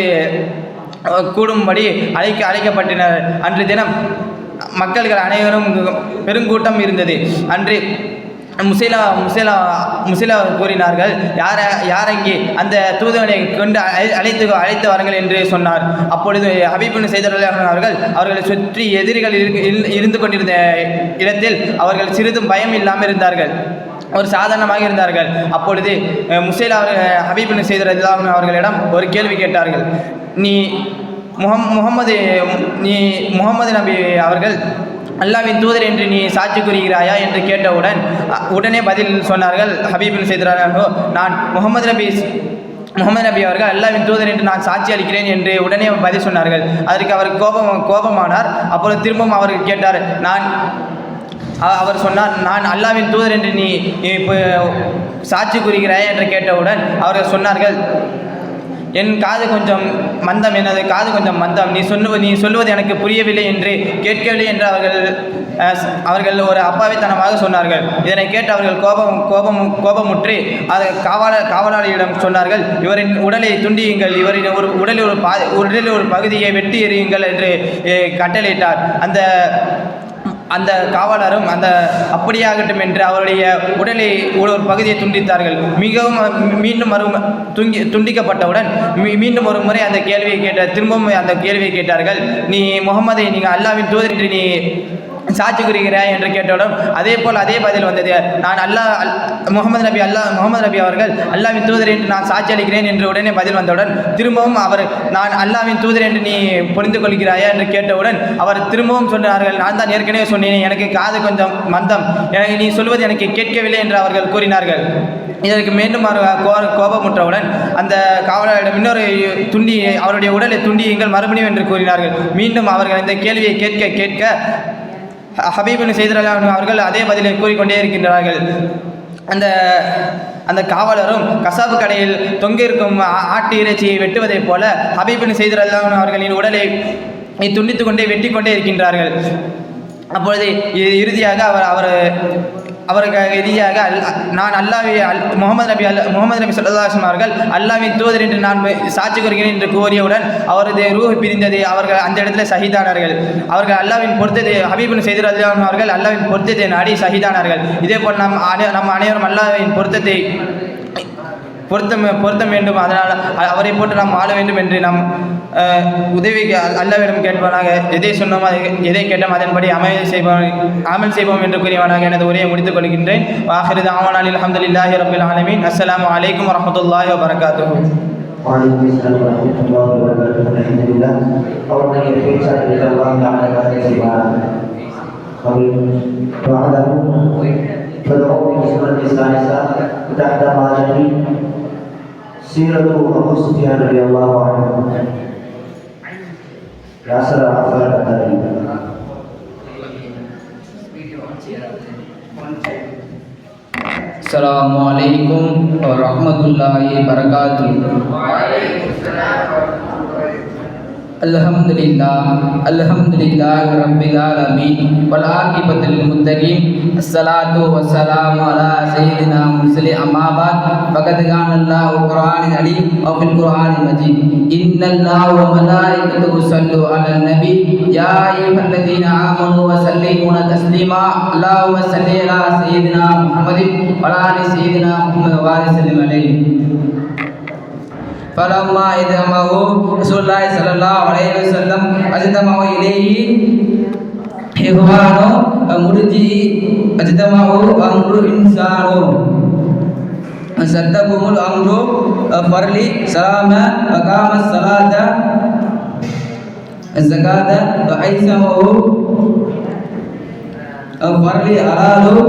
கூடும்படி அழைக்கப்பட்டனர். அன்று தினம் மக்கள்கள் அனைவரும் பெருங்கூட்டம் இருந்தது. அன்று முசைலா கூறினார்கள், யாரெங்கே அந்த தூதுவனை கொண்டு அழைத்து வாருங்கள் என்று சொன்னார். அப்பொழுது ஹபீப் பின் ஸைத் ரலியல்லாஹு அன்ஹு அவர்களை சுற்றி எதிரிகள் இருந்து கொண்டிருந்த இடத்தில் அவர்கள் சிறிதும் பயம் இல்லாமல் இருந்தார்கள், ஒரு சாதாரணமாக இருந்தார்கள். அப்பொழுது முசைலா ஹபீப் பின் ஸைத் ரலியல்லாஹு அன்ஹு அவர்களிடம் ஒரு கேள்வி கேட்டார்கள். நீ முகமது நபி அவர்கள் அல்லாஹ்வின் தூதர் என்று நீ சாட்சி கூறுகிறாயா என்று கேட்டவுடன் உடனே பதில் சொன்னார்கள் ஹபீப் பின் ஸைத் ரலியல்லாஹு அன்ஹு, நான் முகமது நபி அவர்கள் அல்லாஹ்வின் தூதர் என்று நான் சாட்சி அளிக்கிறேன் என்று உடனே பதில் சொன்னார்கள். அதற்கு அவர் கோபமானார். அப்பொழுது திரும்பவும் அவர் கேட்டார். அவர் சொன்னார், நான் அல்லாஹ்வின் தூதர் என்று நீ இப்போ சாட்சி கூறுகிறாயா என்று கேட்டவுடன் அவர்கள் சொன்னார்கள், என் காது கொஞ்சம் மந்தம், எனது காது கொஞ்சம் மந்தம், நீ சொல்லுவது எனக்கு புரியவில்லை என்று கேட்கவில்லை என்று அவர்கள் ஒரு அப்பாவித்தனமாக சொன்னார்கள். இதனை கேட்டு அவர்கள் கோபமுற்று அது காவலாளியிடம் சொன்னார்கள், இவரின் உடலை துண்டியுங்கள், இவரின் உடலில் ஒரு பகுதியை வெட்டி எறியுங்கள் என்று கட்டளையிட்டார். அந்த காவலரும் அப்படியாகட்டும் என்று அவருடைய உடலை ஒரு பகுதியை துண்டித்தார்கள். மீண்டும் துண்டிக்கப்பட்டவுடன் மீண்டும் ஒரு முறை திரும்பவும் அந்த கேள்வியை கேட்டார்கள். நீ முகமதை நீங்கள் அல்லாஹ்வின் தூதர் என்று நீ சாட்சி கூறுகிறாய் என்று கேட்டவுடன் அதே பதில் வந்தது. நான் முகமது நபி அவர்கள் அல்லாஹ்வின் தூதர் என்று நான் சாட்சி அளிக்கிறேன் என்று உடனே பதில் வந்தவுடன் திரும்பவும் அவர் நான் அல்லாஹ்வின் தூதர் என்று நீ புரிந்து கொள்கிறாயா என்று கேட்டவுடன் அவர் திரும்பவும் சொன்னார்கள், நான் தான் ஏற்கனவே சொன்னேன், எனக்கு காது கொஞ்சம் மந்தம், நீ சொல்வது எனக்கு கேட்கவில்லை என்று அவர்கள் கூறினார்கள். இதற்கு மீண்டும் கோபமுற்றவுடன் அந்த காவலரிடம் இன்னொரு அவருடைய உடலை துண்டியுங்கள் மறுபடியும் என்று கூறினார்கள். மீண்டும் அவர்கள் இந்த கேள்வியை கேட்க ஹபீப் பின் ஸைத் ரலியல்லாஹு அன்ஹு அவர்கள் அதே பதிலை கூறிக்கொண்டே இருக்கின்றார்கள். அந்த காவலரும் கசாப்பு கடையில் தொங்கியிருக்கும் ஆட்டு இறைச்சியை வெட்டுவதைப் போல ஹபீப் பின் ஸைத் ரலியல்லாஹு அன்ஹு அவர்களின் உடலை துண்டித்து கொண்டே வெட்டி கொண்டே இருக்கின்றார்கள். அப்பொழுது இறுதியாக அவருக்கு எதிராக நான் முகமது நபி ஸல்லல்லாஹு அலைஹி வஸல்லம் அவர்கள் அல்லாஹ்வின் தூதர் என்று நான் சாட்சி கூறுகிறேன் என்று கூறியவுடன் அவரது ரூஹ் பிரிந்தது. அவர்கள் அந்த இடத்துல ஷஹீதானார்கள். அவர்கள் அல்லாஹ்வின் பொருத்தத்தை ஹபீபுன் ஸையத் ரலியல்லாஹு அன்ஹு அவர்கள் அல்லாஹ்வின் பொருத்தத்தை நாடி ஷஹீதானார்கள். இதேபோல் நம்ம அனைவரும் அல்லாஹ்வின் பொருத்தத்தை பொருத்த வேண்டும். அதனால் அவரை போட்டு நாம் வாழ வேண்டும் என்று நாம் உதவி அல்லாஹ்விடம் கேட்பானாக. எதை சொன்னோம் எதை கேட்டோம் அதன்படி அமல் செய்வோம் என்று கூறியவனாக எனது உரையை முடித்துக் கொள்கின்றேன். வாஹிரு தஅவானா அல்ஹம்துலில்லாஹி ரப்பில் ஆலமீன். அஸ்ஸலாமு அலைக்கும் வரஹ்மத்துல்லாஹி வபரகாத்துஹு. Waalaikumsalam warahmatullahi wabarakatuh. Alhamdulillah. Awalnya kita Allah Taala berfirman. Wa'alamu fad'u bi surati Salisa tahta ma'ani siratu Abu Sufyan radhiyallahu anhu. Yasir Afar tadi. Assalamualaikum warahmatullahi wabarakatuh. Alhamdulillah rabbil alamin wal aqibatul muttaqin. Assalatu wassalamu ala sayyidina mursalin amma ba'd. Faqad qala Allahu Qur'anil Alim wa fil Qur'anil Majid. Innallaha wa malaikatahu yusallu 'alan nabi ya ayyuhalladzina amanu wa sallimu taslima. Allahumma salli ala sayyidina Muhammadin wa ala ali sayyidina Muhammad wa sallim alayhi. فلما إذمه رسول الله صلى الله عليه وسلم أجتمع إليه إخوان مرجي أجتمع أمر إنسان صدقهم الأمر فرلي سلام وقام الصلاة الزكاة وأيسمه فرلي أرادوا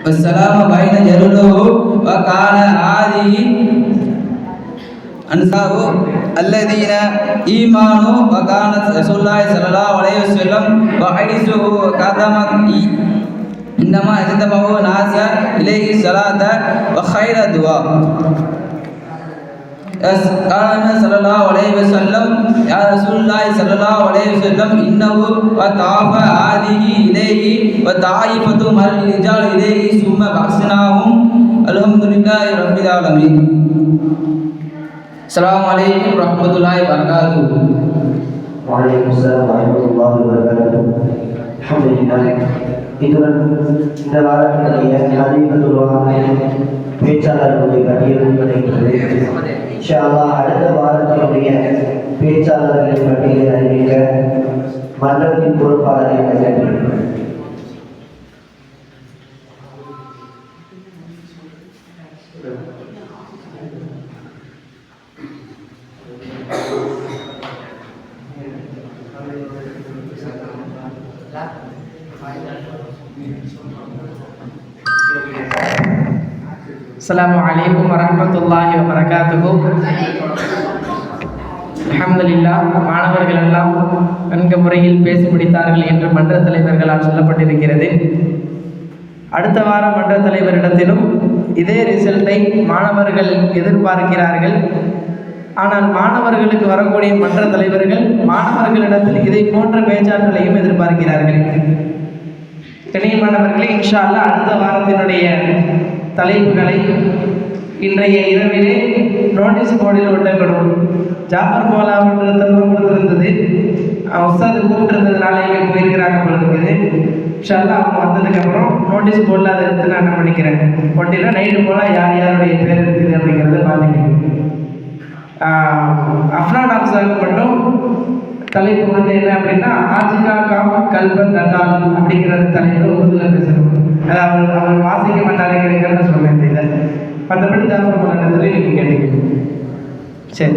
والسلام بين جلده وكان هذه أنصار الذين إيمانوا وكانت رسول الله صلى الله عليه وسلم وحديثه قدم إنما يجتمعوا ناس إليه الصلاة وخير الدعاء. قال صلى الله عليه وسلم يا رسول الله صلى الله عليه وسلم إنه وطاف هذه إليه وطائفة من الرجال إليه ثم بعثناهم الحمد لله رب العالمين. Assalamualaikum warahmatullahi wabarakatuh. Waalaikumsalam warahmatullahi wabarakatuh. Alhamdulillah. Itulah இந்த வாரத்தினுடைய அதிகத்துவமான பேச்சாளர்களுடைய பட்டியல் கிடைக்கிறது. இன்ஷா அல்லாஹ் அடுத்த வாரத்தினுடைய பேச்சாளர்களின் பட்டியலை அறிவிக்க மன்றத்தின் பொறுப்பாளரை அழைக்கிறேன். Assalamualaikum warahmatullahi wabarakatuh. Alhamdulillah. மாணவர்கள் எல்லாம் நன்கு முறையில் பேசி முடித்தார்கள் என்று மன்ற தலைவர்களால் சொல்லப்பட்டிருக்கிறது. அடுத்த வாரம் மன்ற தலைவரிடத்திலும் இதே ரிசல்ட்டை மாணவர்கள் எதிர்பார்க்கிறார்கள். ஆனால் மாணவர்களுக்கு வரக்கூடிய மன்ற தலைவர்கள் மாணவர்களிடத்தில் இதை போன்ற பேச்சாற்றலையும் எதிர்பார்க்கிறார்கள். கண்ணியமானவர்களே, இன்ஷா அல்லாஹ் அடுத்த வாரத்தினுடைய தலைப்புகளை இன்றைய இரவிலே நோட்டீஸ் போர்டில் ஒட்டப்படும். ஜாஃபர் மோலாவிடத்தில் கொடுத்திருந்தது, உஸ்தாது கூப்பிட்டுருந்ததுனால இங்கே போயிருக்கிறாங்க போல இருக்குது. இன்ஷா அல்லாஹ் அவங்க வந்ததுக்கப்புறம் நோட்டீஸ் போர்டில் அதை எடுத்து நான் என்ன பண்ணிக்கிறேன், போட்டியில் நைட்டு போல் யார் யாருடைய பேர் இருக்குது அப்படிங்கிறத பார்த்துக்கிறேன். அஃப்ரான் அப்சாவுக்கு மட்டும் தலைப்பு வந்து என்ன அப்படின்னா ஆஜிகா காம் கல்பன் நட்டால் அப்படிங்கிற தலைப்பு உருதுல பேசணும். அதாவது அவர் வாசிக்க மாட்டாருங்கிறத சொன்னேன். இதை மற்றபடி தான் நீங்கள் கேட்டுக்கணும். சரி.